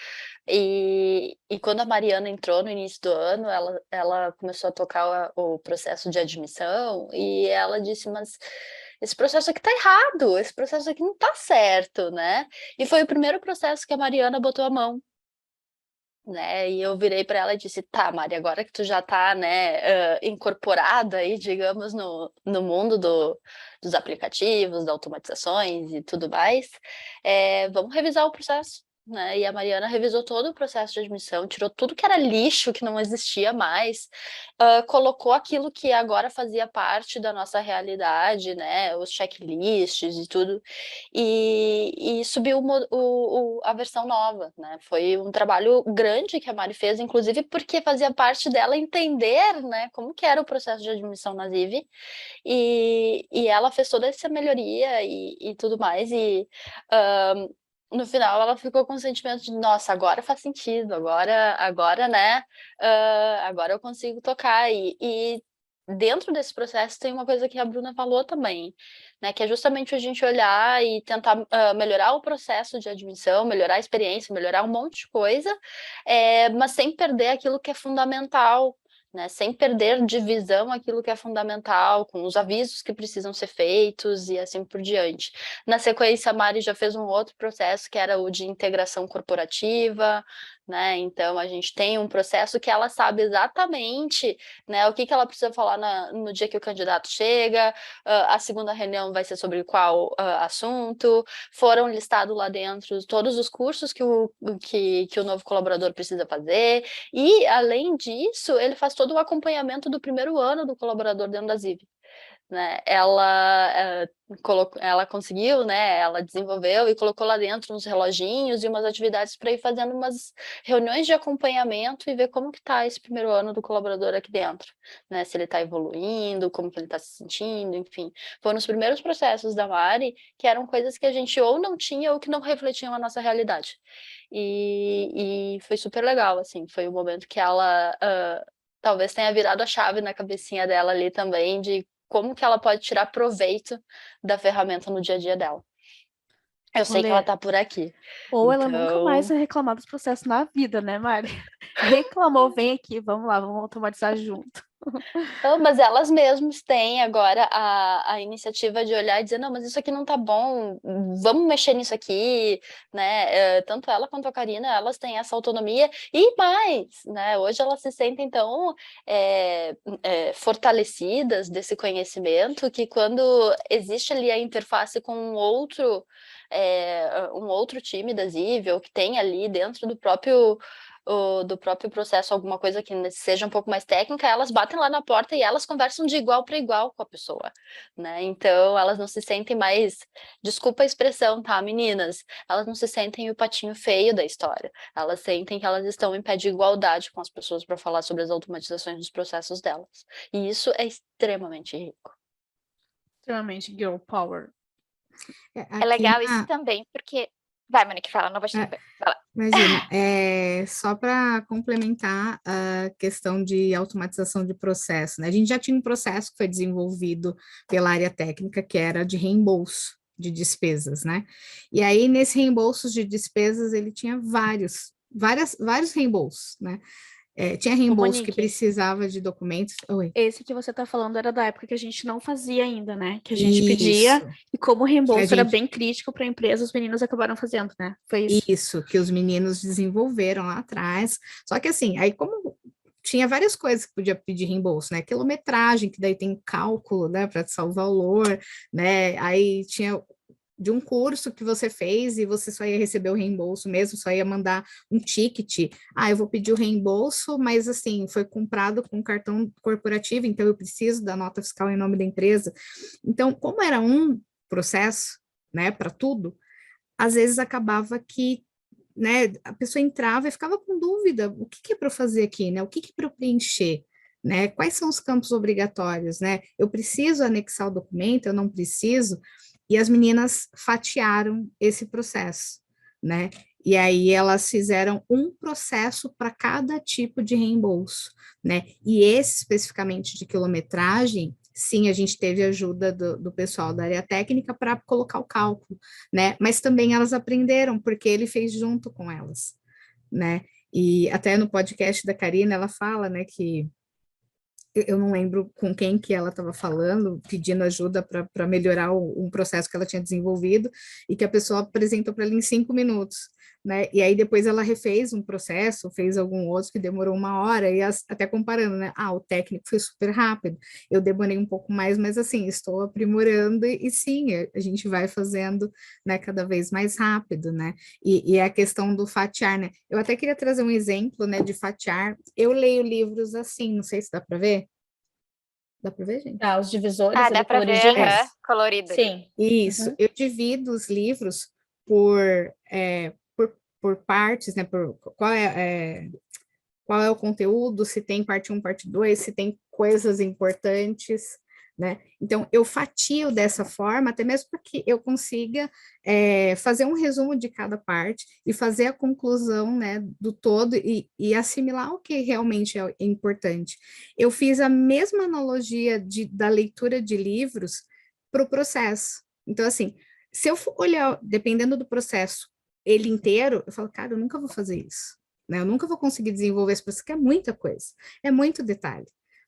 E quando a Mariana entrou no início do ano, ela começou a tocar o processo de admissão e ela disse, mas esse processo aqui tá errado, esse processo aqui não tá certo, né? E foi o primeiro processo que a Mariana botou a mão, né? E eu virei para ela e disse, tá, Mari, agora que tu já tá, né, incorporada aí, digamos, no mundo dos aplicativos, das automatizações e tudo mais, vamos revisar o processo. Né? E a Mariana revisou todo o processo de admissão, tirou tudo que era lixo, que não existia mais, colocou aquilo que agora fazia parte da nossa realidade, né? Os checklists e tudo, e subiu a versão nova, né? Foi um trabalho grande que a Mari fez, inclusive porque fazia parte dela entender, né, como que era o processo de admissão na Ziv, e ela fez toda essa melhoria e tudo mais, e no final ela ficou com o sentimento de, nossa, agora faz sentido, agora, né, agora eu consigo tocar, e dentro desse processo tem uma coisa que a Bruna falou também, né, que é justamente a gente olhar e tentar melhorar o processo de admissão, melhorar a experiência, melhorar um monte de coisa, mas sem perder aquilo que é fundamental, né, sem perder de visão aquilo que é fundamental, com os avisos que precisam ser feitos e assim por diante. Na sequência, a Mari já fez um outro processo, que era o de integração corporativa, né, então a gente tem um processo que ela sabe exatamente, né, o que ela precisa falar no dia que o candidato chega, a segunda reunião vai ser sobre qual assunto, foram listados lá dentro todos os cursos que o novo colaborador precisa fazer, e além disso, ele faz todo o acompanhamento do primeiro ano do colaborador dentro da Ziv. Né? Ela conseguiu, né? Ela desenvolveu e colocou lá dentro uns reloginhos e umas atividades para ir fazendo umas reuniões de acompanhamento e ver como que está esse primeiro ano do colaborador aqui dentro, né? Se ele está evoluindo, como que ele está se sentindo, enfim. Foram os primeiros processos da Mari que eram coisas que a gente ou não tinha ou que não refletiam a nossa realidade. E foi super legal, assim, foi o momento que ela talvez tenha virado a chave na cabecinha dela ali também, de como que ela pode tirar proveito da ferramenta no dia a dia dela. Eu sei que ela tá por aqui. Ou ela nunca mais vai reclamar dos processos na vida, né, Mari? Reclamou, vem aqui, vamos lá, vamos automatizar junto. Não, mas elas mesmas têm agora a iniciativa de olhar e dizer, não, mas isso aqui não tá bom, vamos mexer nisso aqui, né? Tanto ela quanto a Karina, elas têm essa autonomia e mais, né? Hoje elas se sentem tão fortalecidas desse conhecimento que quando existe ali a interface com um outro time da Ziv, ou que tem ali dentro do próprio processo alguma coisa que seja um pouco mais técnica, elas batem lá na porta e elas conversam de igual para igual com a pessoa, né? Então elas não se sentem mais, desculpa a expressão, tá, meninas? Elas não se sentem o patinho feio da história. Elas sentem que elas estão em pé de igualdade com as pessoas para falar sobre as automatizações dos processos delas. E isso é extremamente rico. Extremamente girl power. É Aqui legal isso na, também, porque. Vai, Monique, fala, não vou te interromper. Vai lá. Imagina, só para complementar a questão de automatização de processo, né? A gente já tinha um processo que foi desenvolvido pela área técnica, que era de reembolso de despesas, né? E aí, nesse reembolso de despesas, ele tinha vários reembolsos, né? Tinha Ô, reembolso que Monique, precisava de documentos. Oi. esse que você tá falando era da época que a gente não fazia ainda, né? Que a gente pedia, Isso, e como o que a reembolso era gente bem crítico para a empresa, os meninos acabaram fazendo, né? Foi isso. Isso, que os meninos desenvolveram lá atrás. Só que assim, aí como tinha várias coisas que podia pedir reembolso, né? Quilometragem, que daí tem cálculo, né, para salvar o valor, né? Aí tinha de um curso que você fez e você só ia receber o reembolso mesmo, só ia mandar um ticket. Ah, eu vou pedir o reembolso, mas assim, foi comprado com cartão corporativo, então eu preciso da nota fiscal em nome da empresa. Então, como era um processo, né, para tudo, às vezes acabava que, né, a pessoa entrava e ficava com dúvida, o que que é para eu fazer aqui, né? O que que é para eu preencher? Né? Quais são os campos obrigatórios, né? Eu preciso anexar o documento, eu não preciso? E as meninas fatiaram esse processo, né? E aí elas fizeram um processo para cada tipo de reembolso, né? E esse especificamente de quilometragem, sim, a gente teve ajuda do pessoal da área técnica para colocar o cálculo, né? Mas também elas aprenderam, porque ele fez junto com elas, né? E até no podcast da Karina, ela fala, né, que eu não lembro com quem que ela estava falando, pedindo ajuda para melhorar um processo que ela tinha desenvolvido, e que a pessoa apresentou para ela em 5 minutos, né? E aí depois ela refez um processo, fez algum outro que demorou 1 hora, e até comparando, né? Ah, o técnico foi super rápido, eu demorei um pouco mais, mas assim, estou aprimorando, e sim, a gente vai fazendo, né, cada vez mais rápido, né? E a questão do fatiar, né? Eu até queria trazer um exemplo, né, de fatiar. Eu leio livros assim, não sei se dá para ver. Dá para ver, gente? Ah, os divisores Ah, ali dá pra ver, coloridinhos? aham, colorido ali. Sim. Isso, Uhum. eu divido os livros por, por partes, né? Por qual é o conteúdo, se tem parte 1, parte 2, se tem coisas importantes, né? Então, eu fatio dessa forma, até mesmo porque eu consiga fazer um resumo de cada parte e fazer a conclusão, né, do todo e assimilar o que realmente é importante. Eu fiz a mesma analogia da leitura de livros para o processo. Então, assim, se eu for olhar, dependendo do processo, ele inteiro, eu falo, cara, eu nunca vou fazer isso, né? Eu nunca vou conseguir desenvolver esse processo, porque é muita coisa, é muito detalhe,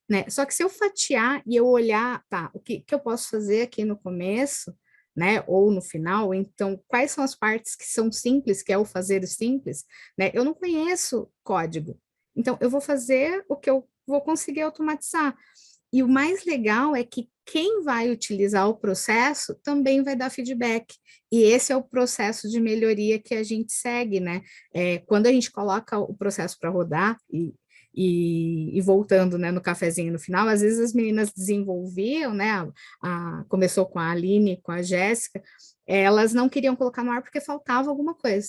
né? Só que se eu fatiar e eu olhar, tá, o que eu posso fazer aqui no começo, né, ou no final, então, quais são as partes que são simples, que é o fazer o simples, né? Eu não conheço código, então eu vou fazer o que eu vou conseguir automatizar. E o mais legal é que quem vai utilizar o processo também vai dar feedback. E esse é o processo de melhoria que a gente segue, né? Quando a gente coloca o processo para rodar, e voltando, né, no cafezinho no final, às vezes as meninas desenvolviam, né? Começou com a Aline, com a Jéssica, elas não queriam colocar no ar porque faltava alguma coisa.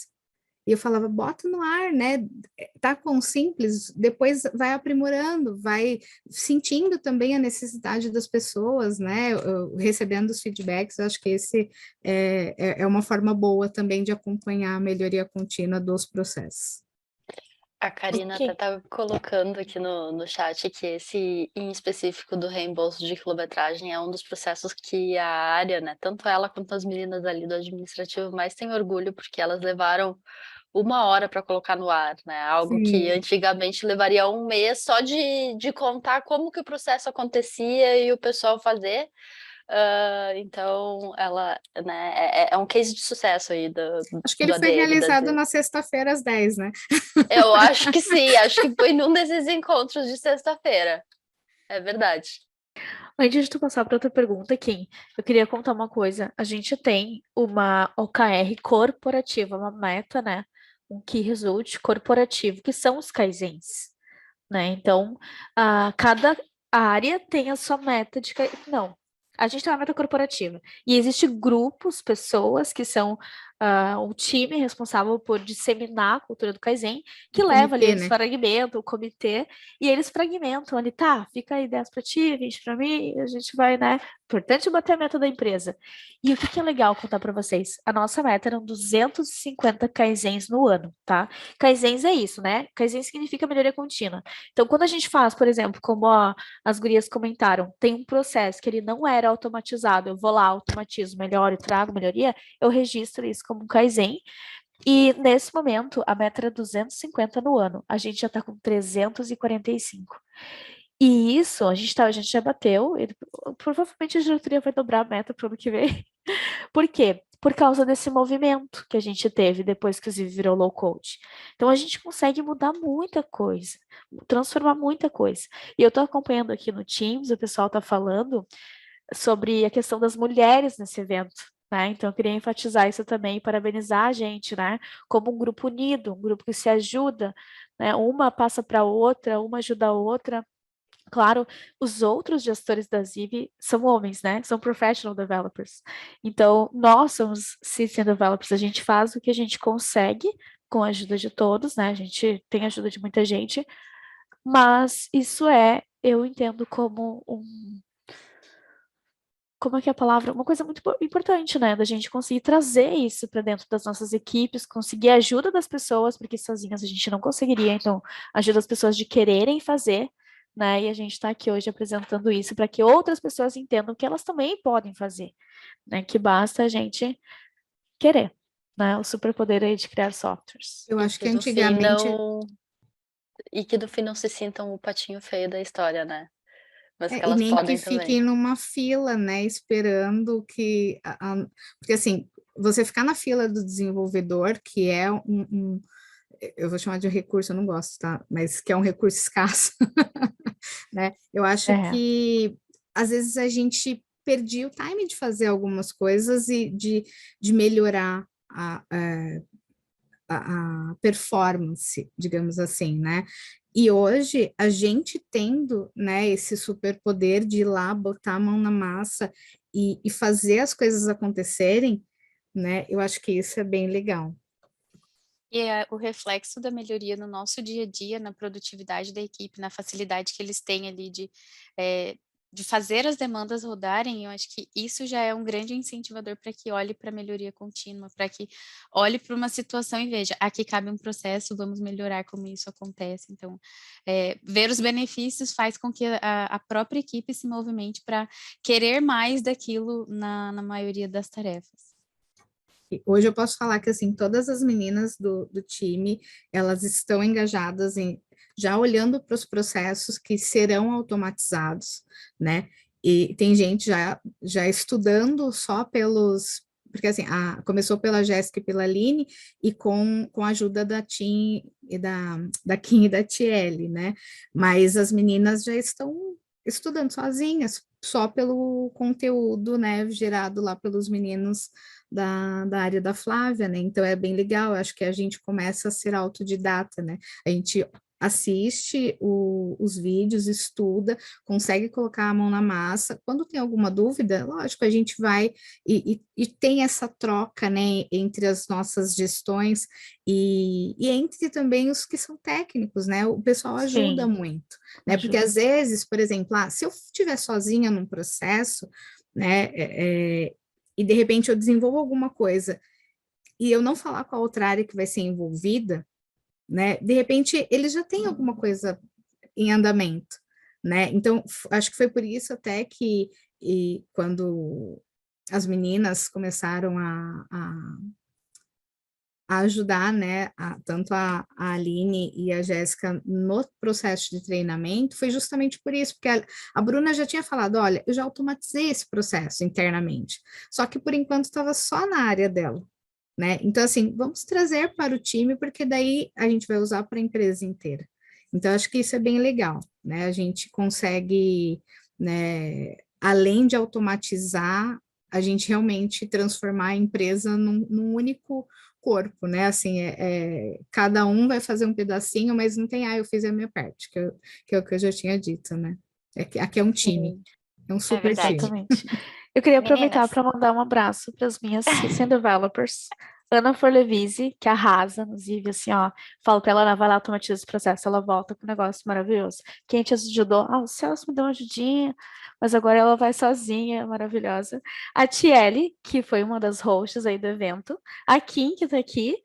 E eu falava, bota no ar, né? Tá com simples, depois vai aprimorando, vai sentindo também a necessidade das pessoas, né? Recebendo os feedbacks, eu acho que esse é uma forma boa também de acompanhar a melhoria contínua dos processos. A Karina até Ok. estava colocando aqui no chat que esse, em específico do reembolso de quilometragem, é um dos processos que a área, né, tanto ela quanto as meninas ali do administrativo, mais têm orgulho, porque elas levaram 1 hora para colocar no ar, né? Algo que Sim. antigamente levaria 1 mês só de contar como que o processo acontecia e o pessoal fazer. Então, ela, né, é um case de sucesso aí Acho que do ele foi ADM, das realizado na sexta-feira às 10, né? eu acho que sim, acho que foi num desses encontros de sexta-feira. É verdade. Antes de tu passar para outra pergunta, Kim, eu queria contar uma coisa. A gente tem uma OKR corporativa, uma meta, né? Um Key Result corporativo, que são os Kaizens, né? Então, cada área tem a sua meta de... Não, a gente tem uma meta corporativa. E existem grupos, pessoas que são o time responsável por disseminar a cultura do Kaizen, que O leva ali, comitê, eles né? fragmentam o comitê, e eles fragmentam ali, tá, fica aí 10 para ti, 20 para mim, a gente vai, né? Importante bater a meta da empresa. E o que que é legal contar para vocês? A nossa meta eram 250 Kaizens no ano, tá? Kaizens é isso, né? Kaizen significa melhoria contínua. Então, quando a gente faz, por exemplo, como as gurias comentaram, tem um processo que ele não era automatizado, eu vou lá, automatizo, melhoro, trago melhoria, eu registro isso como um Kaizen. E nesse momento, a meta era 250 no ano. A gente já está com 345. E isso, a gente já bateu. Provavelmente a diretoria vai dobrar a meta para o ano que vem. Por quê? Por causa desse movimento que a gente teve depois que o Ziv virou low code. Então a gente consegue mudar muita coisa, transformar muita coisa. E eu estou acompanhando aqui no Teams, o pessoal está falando sobre a questão das mulheres nesse evento. Né? Então, eu queria enfatizar isso também e parabenizar a gente, né? Como um grupo unido, um grupo que se ajuda, né? Uma passa para a outra, uma ajuda a outra. Claro, os outros gestores da Ziv são homens, né? São professional developers. Então, nós somos system developers, a gente faz o que a gente consegue com a ajuda de todos, né? A gente tem a ajuda de muita gente, mas isso eu entendo como como é que é a palavra? Uma coisa muito importante, né? Da gente conseguir trazer isso para dentro das nossas equipes, conseguir a ajuda das pessoas, porque sozinhas a gente não conseguiria. Então, ajuda as pessoas de quererem fazer, né? E a gente está aqui hoje apresentando isso para que outras pessoas entendam que elas também podem fazer, né? Que basta a gente querer, né? O superpoder aí de criar softwares. Eu E acho que que no fim antigamente não se sintam o patinho feio da história, né? Mas que e elas nem que podem também. fiquem numa fila, né, esperando que porque assim, você ficar na fila do desenvolvedor, que é eu vou chamar de recurso, eu não gosto, tá? Mas que é um recurso escasso, né? Eu acho É, que às vezes a gente perdia o time de fazer algumas coisas e de melhorar a performance, digamos assim, né? E hoje a gente tendo, né, esse superpoder de ir lá, botar a mão na massa e fazer as coisas acontecerem, né? Eu acho que isso é bem legal. E é o reflexo da melhoria no nosso dia a dia, na produtividade da equipe, na facilidade que eles têm ali de fazer as demandas rodarem, eu acho que isso já é um grande incentivador para que olhe para a melhoria contínua, para que olhe para uma situação e veja, aqui cabe um processo, vamos melhorar como isso acontece. Então, ver os benefícios faz com que a própria equipe se movimente para querer mais daquilo na maioria das tarefas. E hoje eu posso falar que, assim, todas as meninas do time, elas estão engajadas em, já olhando para os processos que serão automatizados, né? E tem gente já estudando só porque assim, começou pela Jéssica e pela Aline, e com a ajuda da Tim e da Kim e da Tiele, né? Mas as meninas já estão estudando sozinhas, só pelo conteúdo, né, gerado lá pelos meninos da área da Flávia, né? Então é bem legal, eu acho que a gente começa a ser autodidata, né? A gente assiste os vídeos, estuda, consegue colocar a mão na massa. Quando tem alguma dúvida, lógico, a gente vai e tem essa troca, né, entre as nossas gestões e entre também os que são técnicos, né? O pessoal ajuda sim, muito, né? Porque ajuda. às vezes, por exemplo, se eu estiver sozinha num processo, né, e de repente eu desenvolvo alguma coisa e eu não falar com a outra área que vai ser envolvida, né? De repente ele já tem alguma coisa em andamento, né? Então acho que foi por isso até que quando as meninas começaram a ajudar, né, tanto a Aline e a Jéssica no processo de treinamento, foi justamente por isso, porque a Bruna já tinha falado, olha, eu já automatizei esse processo internamente, só que por enquanto estava só na área dela, né? Então, assim, vamos trazer para o time, porque daí a gente vai usar para a empresa inteira. Então, acho que isso é bem legal, né? A gente consegue, né, além de automatizar, a gente realmente transformar a empresa num único corpo, né? Assim, cada um vai fazer um pedacinho, mas não tem, eu fiz a minha parte, que é o que eu já tinha dito, né? Aqui é um time, Sim, é um É super verdade. time. exatamente. Eu queria aproveitar Meninas, para mandar um abraço para as minhas system developers, Ana Forlevise, que arrasa nos IV, assim, ó. Falo pra ela, ela vai lá, automatiza esse processo, ela volta com um negócio maravilhoso. Quem te ajudou? Ah, o Celso me deu uma ajudinha, mas agora ela vai sozinha, maravilhosa. A Tiele, que foi uma das hosts aí do evento. A Kim, que tá aqui.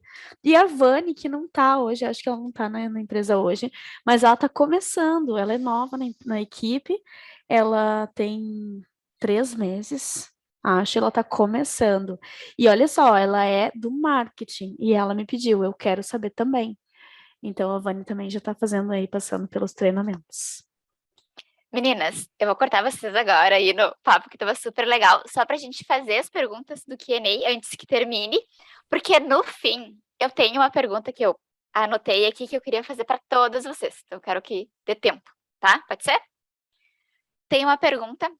E a Vani, que não tá hoje, acho que ela não tá na empresa hoje, mas ela tá começando, ela é nova na equipe, ela tem 3 meses, acho, ela tá começando. E olha só, ela é do marketing e ela me pediu, eu quero saber também. Então a Vani também já tá fazendo aí, passando pelos treinamentos. Meninas, eu vou cortar vocês agora aí no papo que tava super legal, só pra gente fazer as perguntas do Q&A antes que termine, porque no fim eu tenho uma pergunta que eu anotei aqui que eu queria fazer pra todas vocês. Então eu quero que dê tempo, tá? Pode ser? Tem uma pergunta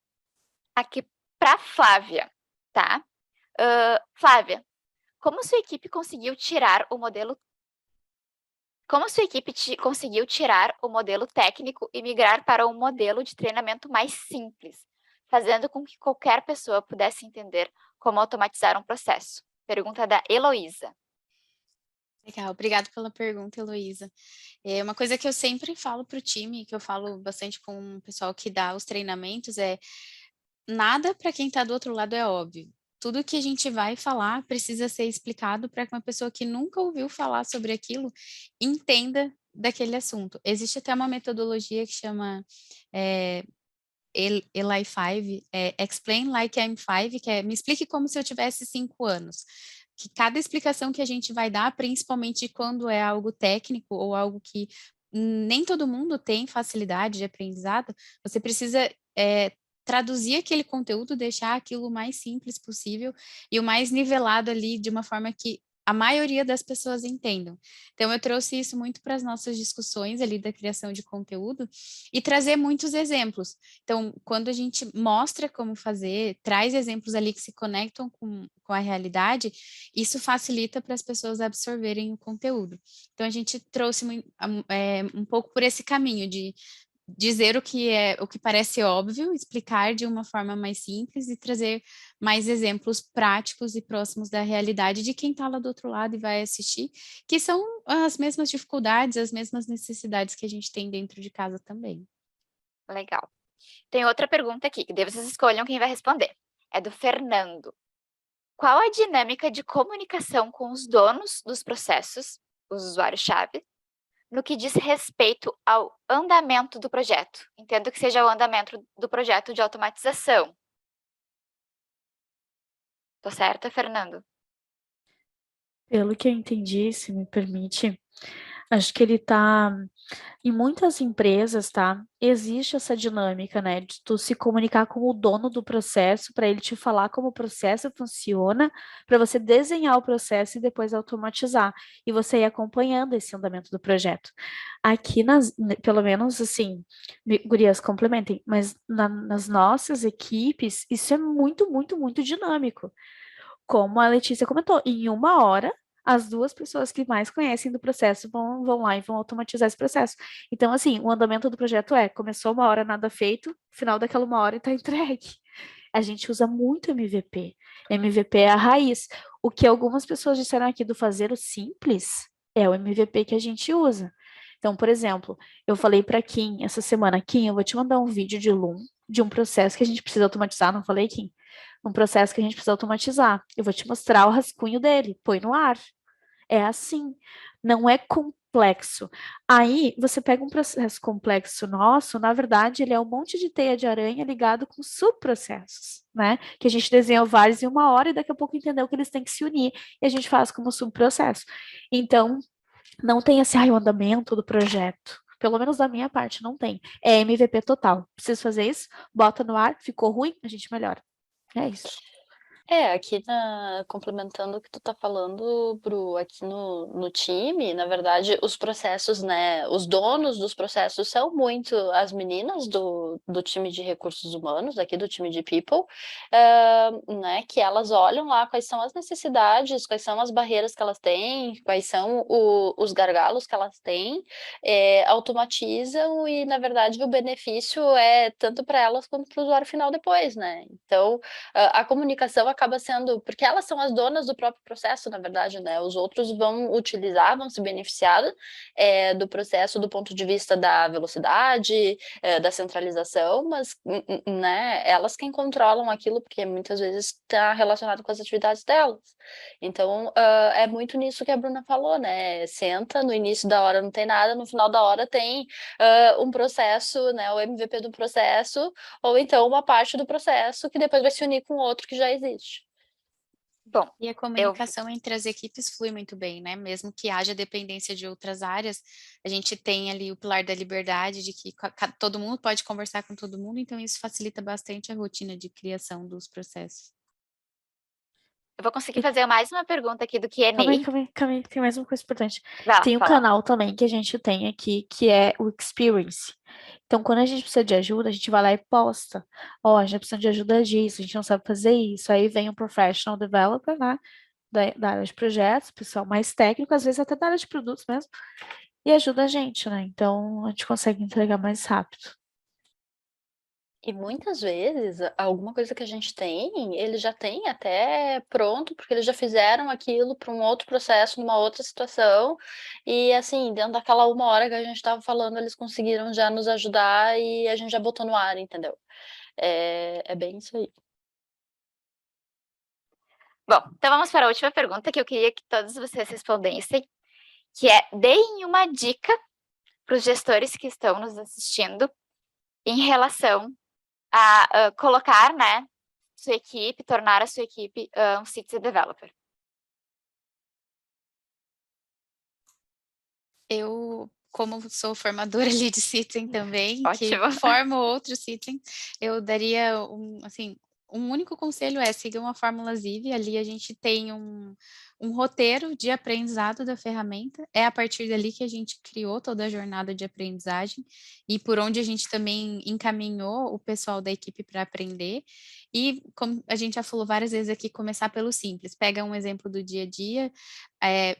aqui pra Flávia, tá? Flávia, como sua equipe conseguiu tirar o modelo conseguiu tirar o modelo técnico e migrar para um modelo de treinamento mais simples, fazendo com que qualquer pessoa pudesse entender como automatizar um processo? Pergunta da Heloísa. Legal, obrigada pela pergunta, Heloísa. É uma coisa que eu sempre falo para o time, que eu falo bastante com o pessoal que dá os treinamentos, é nada para quem está do outro lado é óbvio. Tudo que a gente vai falar precisa ser explicado para que uma pessoa que nunca ouviu falar sobre aquilo entenda daquele assunto. Existe até uma metodologia que chama Eli5, Explain Like I'm 5, que é me explique como se eu tivesse 5 anos. Que cada explicação que a gente vai dar, principalmente quando é algo técnico ou algo que nem todo mundo tem facilidade de aprendizado, você precisa traduzir aquele conteúdo, deixar aquilo o mais simples possível e o mais nivelado ali de uma forma que a maioria das pessoas entendam. Então, eu trouxe isso muito para as nossas discussões ali da criação de conteúdo e trazer muitos exemplos. Então, quando a gente mostra como fazer, traz exemplos ali que se conectam com a realidade, isso facilita para as pessoas absorverem o conteúdo. Então, a gente trouxe um pouco por esse caminho de dizer o que parece óbvio, explicar de uma forma mais simples e trazer mais exemplos práticos e próximos da realidade de quem está lá do outro lado e vai assistir, que são as mesmas dificuldades, as mesmas necessidades que a gente tem dentro de casa também. Legal. Tem outra pergunta aqui, que daí vocês escolham quem vai responder. É do Fernando. Qual a dinâmica de comunicação com os donos dos processos, os usuários-chave, no que diz respeito ao andamento do projeto? Entendo que seja o andamento do projeto de automatização. Tô certa, Fernando? Pelo que eu entendi, se me permite, acho que ele tá em muitas empresas, tá? Existe essa dinâmica, né, de tu se comunicar com o dono do processo para ele te falar como o processo funciona, para você desenhar o processo e depois automatizar e você ir acompanhando esse andamento do projeto. Aqui pelo menos assim, gurias complementem, mas nas nossas equipes isso é muito, muito, muito dinâmico. Como a Letícia comentou, em 1 hora, as duas pessoas que mais conhecem do processo vão lá e vão automatizar esse processo. Então, assim, o andamento do projeto começou 1 hora, nada feito, final daquela 1 hora e está entregue. A gente usa muito MVP. MVP é a raiz. O que algumas pessoas disseram aqui do fazer o simples é o MVP que a gente usa. Então, por exemplo, eu falei para Kim essa semana, Kim, eu vou te mandar um vídeo de Loom de um processo que a gente precisa automatizar, não falei, Kim? Um processo que a gente precisa automatizar. Eu vou te mostrar o rascunho dele, põe no ar. É assim, não é complexo. Aí você pega um processo complexo nosso, na verdade, ele é um monte de teia de aranha ligado com subprocessos, né? Que a gente desenhou vários em 1 hora e daqui a pouco entendeu que eles têm que se unir e a gente faz como subprocesso. Então, não tem esse o andamento do projeto. Pelo menos da minha parte, não tem. É MVP total. Preciso fazer isso, bota no ar, ficou ruim, a gente melhora. É isso. Aqui complementando o que tu tá falando, Bru, aqui no time, na verdade, os processos, né, os donos dos processos são muito as meninas do time de recursos humanos, aqui do time de people, né, que elas olham lá quais são as necessidades, quais são as barreiras que elas têm, quais são os gargalos que elas têm, automatizam e, na verdade, o benefício é tanto para elas quanto para o usuário final depois, né? Então, a comunicação acaba sendo, porque elas são as donas do próprio processo, na verdade, né? Os outros vão utilizar, vão se beneficiar do processo do ponto de vista da velocidade, da centralização, mas né, elas quem controlam aquilo, porque muitas vezes está relacionado com as atividades delas. Então, é muito nisso que a Bruna falou, né? Senta, no início da hora não tem nada, no final da hora tem um processo, né? O MVP do processo, ou então uma parte do processo que depois vai se unir com outro que já existe. Bom, E a comunicação entre as equipes flui muito bem, né? Mesmo que haja dependência de outras áreas, a gente tem ali o pilar da liberdade, de que todo mundo pode conversar com todo mundo, então isso facilita bastante a rotina de criação dos processos. eu vou conseguir fazer mais uma pergunta aqui do Q&A. Calma aí, tem mais uma coisa importante. Vai lá, Tem um fala. canal também que a gente tem aqui, que é o Experience. Então, quando a gente precisa de ajuda, a gente vai lá e posta. Ó, a gente precisa de ajuda disso, a gente não sabe fazer isso. Aí vem um professional developer, né, da área de projetos, pessoal mais técnico, às vezes até da área de produtos mesmo, e ajuda a gente, né? Então, a gente consegue entregar mais rápido. E muitas vezes, alguma coisa que a gente tem, eles já têm até pronto, porque eles já fizeram aquilo para um outro processo, numa outra situação, e assim, dentro daquela 1 hora que a gente estava falando, eles conseguiram já nos ajudar e a gente já botou no ar, entendeu? É bem isso aí. Bom, então vamos para a última pergunta que eu queria que todos vocês respondessem, que é: deem uma dica para os gestores que estão nos assistindo em relação a colocar, né, sua equipe, tornar a sua equipe um Citizen Developer. Eu, como sou formadora ali de Citizen também, que Ótimo. formo outros Citizen, eu daria um único conselho é sigam a fórmula Ziv, ali a gente tem um roteiro de aprendizado da ferramenta, é a partir dali que a gente criou toda a jornada de aprendizagem e por onde a gente também encaminhou o pessoal da equipe para aprender. E como a gente já falou várias vezes aqui, começar pelo simples, pega um exemplo do dia a dia,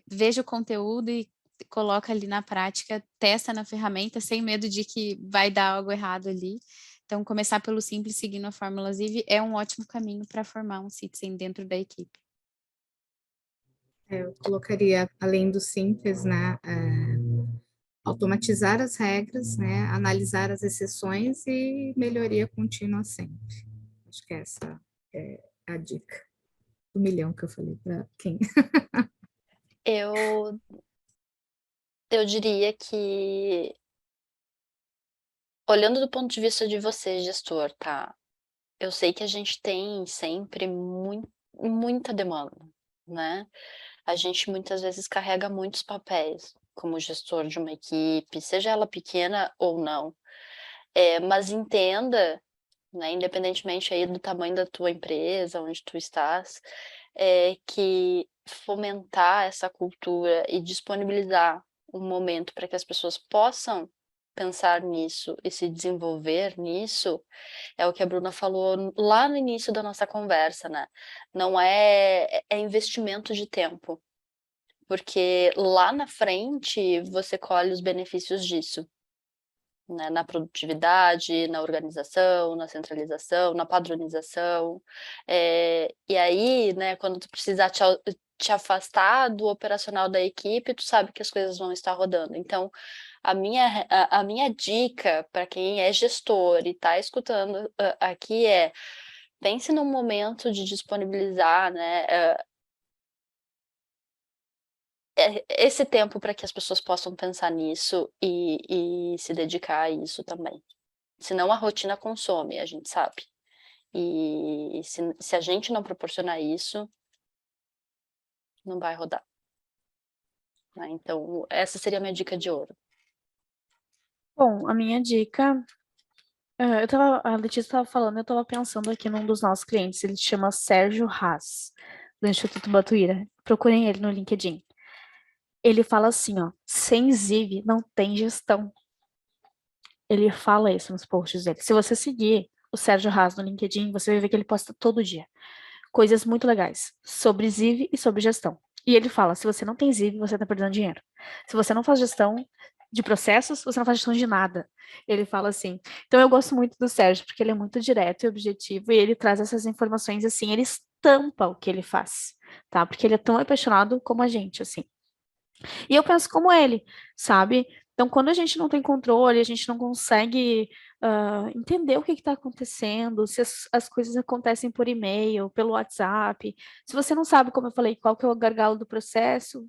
veja o conteúdo e coloca ali na prática, testa na ferramenta sem medo de que vai dar algo errado ali. Então, começar pelo simples, seguindo a fórmula Ziv, é um ótimo caminho para formar um Citizen dentro da equipe. Eu colocaria, além do simples, né, automatizar as regras, né, analisar as exceções e melhoria contínua sempre. Acho que essa é a dica do milhão que eu falei para quem. Eu diria que, olhando do ponto de vista de você, gestor, tá? Eu sei que a gente tem sempre muita demanda, né? A gente muitas vezes carrega muitos papéis como gestor de uma equipe, seja ela pequena ou não. Mas entenda, né, independentemente aí do tamanho da tua empresa, onde tu estás, que fomentar essa cultura e disponibilizar um momento para que as pessoas possam pensar nisso e se desenvolver nisso, é o que a Bruna falou lá no início da nossa conversa, né? Não é investimento de tempo, porque lá na frente você colhe os benefícios disso, né? Na produtividade, na organização, na centralização, na padronização. E aí, né, quando tu precisar te afastar do operacional da equipe, tu sabe que as coisas vão estar rodando. Então, a minha dica para quem é gestor e está escutando aqui pense num momento de disponibilizar, né, esse tempo para que as pessoas possam pensar nisso e se dedicar a isso também. Senão a rotina consome, a gente sabe. E se a gente não proporcionar isso, não vai rodar. Né? Então, essa seria a minha dica de ouro. Bom, a minha dica. A Letícia estava falando, eu estava pensando aqui num dos nossos clientes, ele se chama Sérgio Haas, do Instituto Batuíra. Procurem ele no LinkedIn. Ele fala assim, ó, sem Ziv não tem gestão. Ele fala isso nos posts dele. Se você seguir o Sérgio Haas no LinkedIn, você vai ver que ele posta todo dia coisas muito legais sobre Ziv e sobre gestão. E ele fala, se você não tem Ziv, você está perdendo dinheiro. Se você não faz gestão de processos, você não faz gestão de nada. Ele fala assim. Então eu gosto muito do Sérgio, porque ele é muito direto e objetivo, e ele traz essas informações assim, estampa o que ele faz, tá? Porque ele é tão apaixonado como a gente, assim. E eu penso como ele, sabe? Então, quando a gente não tem controle, a gente não consegue entender o que está acontecendo, se as coisas acontecem por e-mail, pelo WhatsApp, se você não sabe, como eu falei, qual que é o gargalo do processo,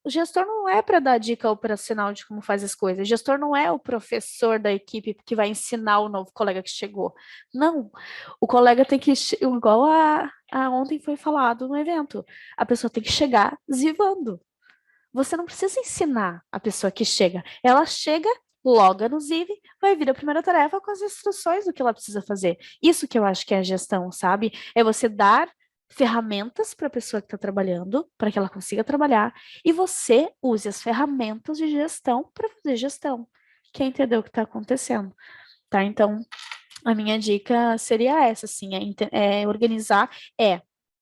o gestor não é para dar dica operacional de como faz as coisas. O gestor não é o professor da equipe que vai ensinar o novo colega que chegou. Não. O colega tem que, igual a ontem foi falado no evento, a pessoa tem que chegar zivando. Você não precisa ensinar a pessoa que chega. Ela chega, loga no Ziv, vai vir a primeira tarefa com as instruções do que ela precisa fazer. Isso que eu acho que é a gestão, sabe? É você dar ferramentas para a pessoa que está trabalhando, para que ela consiga trabalhar, e você use as ferramentas de gestão para fazer gestão. Quer entender o que está acontecendo? Tá? Então, a minha dica seria essa, assim, organizar,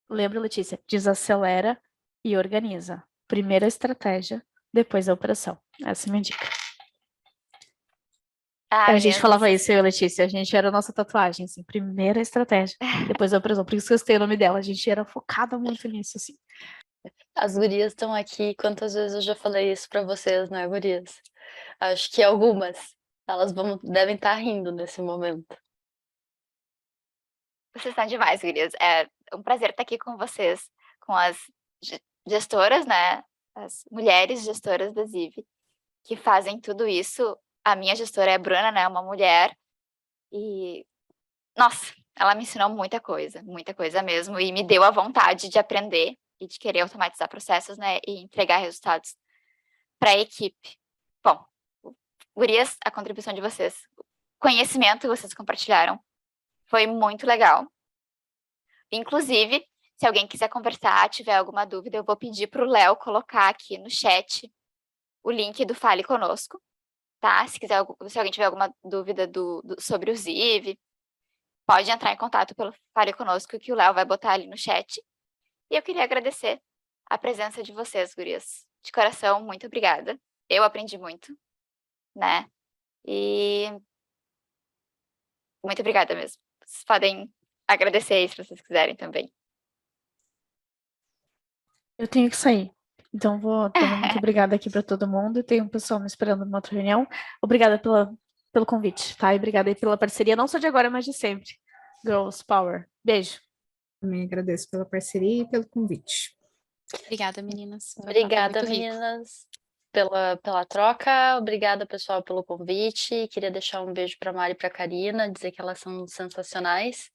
lembra, Letícia, desacelera e organiza. Primeiro a estratégia, depois a operação. Essa é a minha dica. Ah, A gente meninas, falava vocês- isso, eu e a Letícia, a gente era a nossa tatuagem, assim, primeiro a estratégia, depois a operação. Por isso que eu citei o nome dela, a gente era focada muito nisso, assim. As gurias estão aqui, quantas vezes eu já falei isso para vocês, né, gurias? Acho que algumas, elas devem estar rindo nesse momento. Vocês estão demais, gurias. É um prazer estar aqui com vocês, com as gestoras, né? As mulheres gestoras da Ziv, que fazem tudo isso. A minha gestora é a Bruna, né? Uma mulher. E, nossa, ela me ensinou muita coisa mesmo. E me deu a vontade de aprender e de querer automatizar processos, né? E entregar resultados para a equipe. Bom, gurias, a contribuição de vocês, o conhecimento que vocês compartilharam foi muito legal. Inclusive, se alguém quiser conversar, tiver alguma dúvida, eu vou pedir para o Léo colocar aqui no chat o link do Fale Conosco, tá? Se alguém tiver alguma dúvida sobre o Ziv, pode entrar em contato pelo Fale Conosco, que o Léo vai botar ali no chat. E eu queria agradecer a presença de vocês, gurias. De coração, muito obrigada. Eu aprendi muito, né? E muito obrigada mesmo. Vocês podem agradecer aí se vocês quiserem também. Eu tenho que sair. Então, vou também muito obrigada aqui para todo mundo. Tem um pessoal me esperando numa outra reunião. Obrigada pelo convite, tá? E obrigada aí pela parceria, não só de agora, mas de sempre. Girls Power. Beijo. Também agradeço pela parceria e pelo convite. Obrigada, meninas. Foi um papo Obrigada, muito rico. meninas, pela troca. Obrigada, pessoal, pelo convite. Queria deixar um beijo para Mari e para Karina, dizer que elas são sensacionais.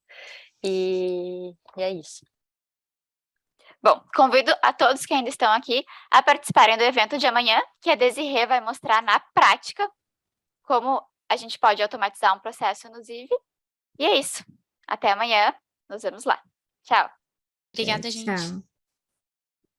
E é isso. Bom, convido a todos que ainda estão aqui a participarem do evento de amanhã, que a Desirê vai mostrar na prática como a gente pode automatizar um processo no Ziv. E é isso. Até amanhã. Nos vemos lá. Tchau. Obrigada, gente. Tchau.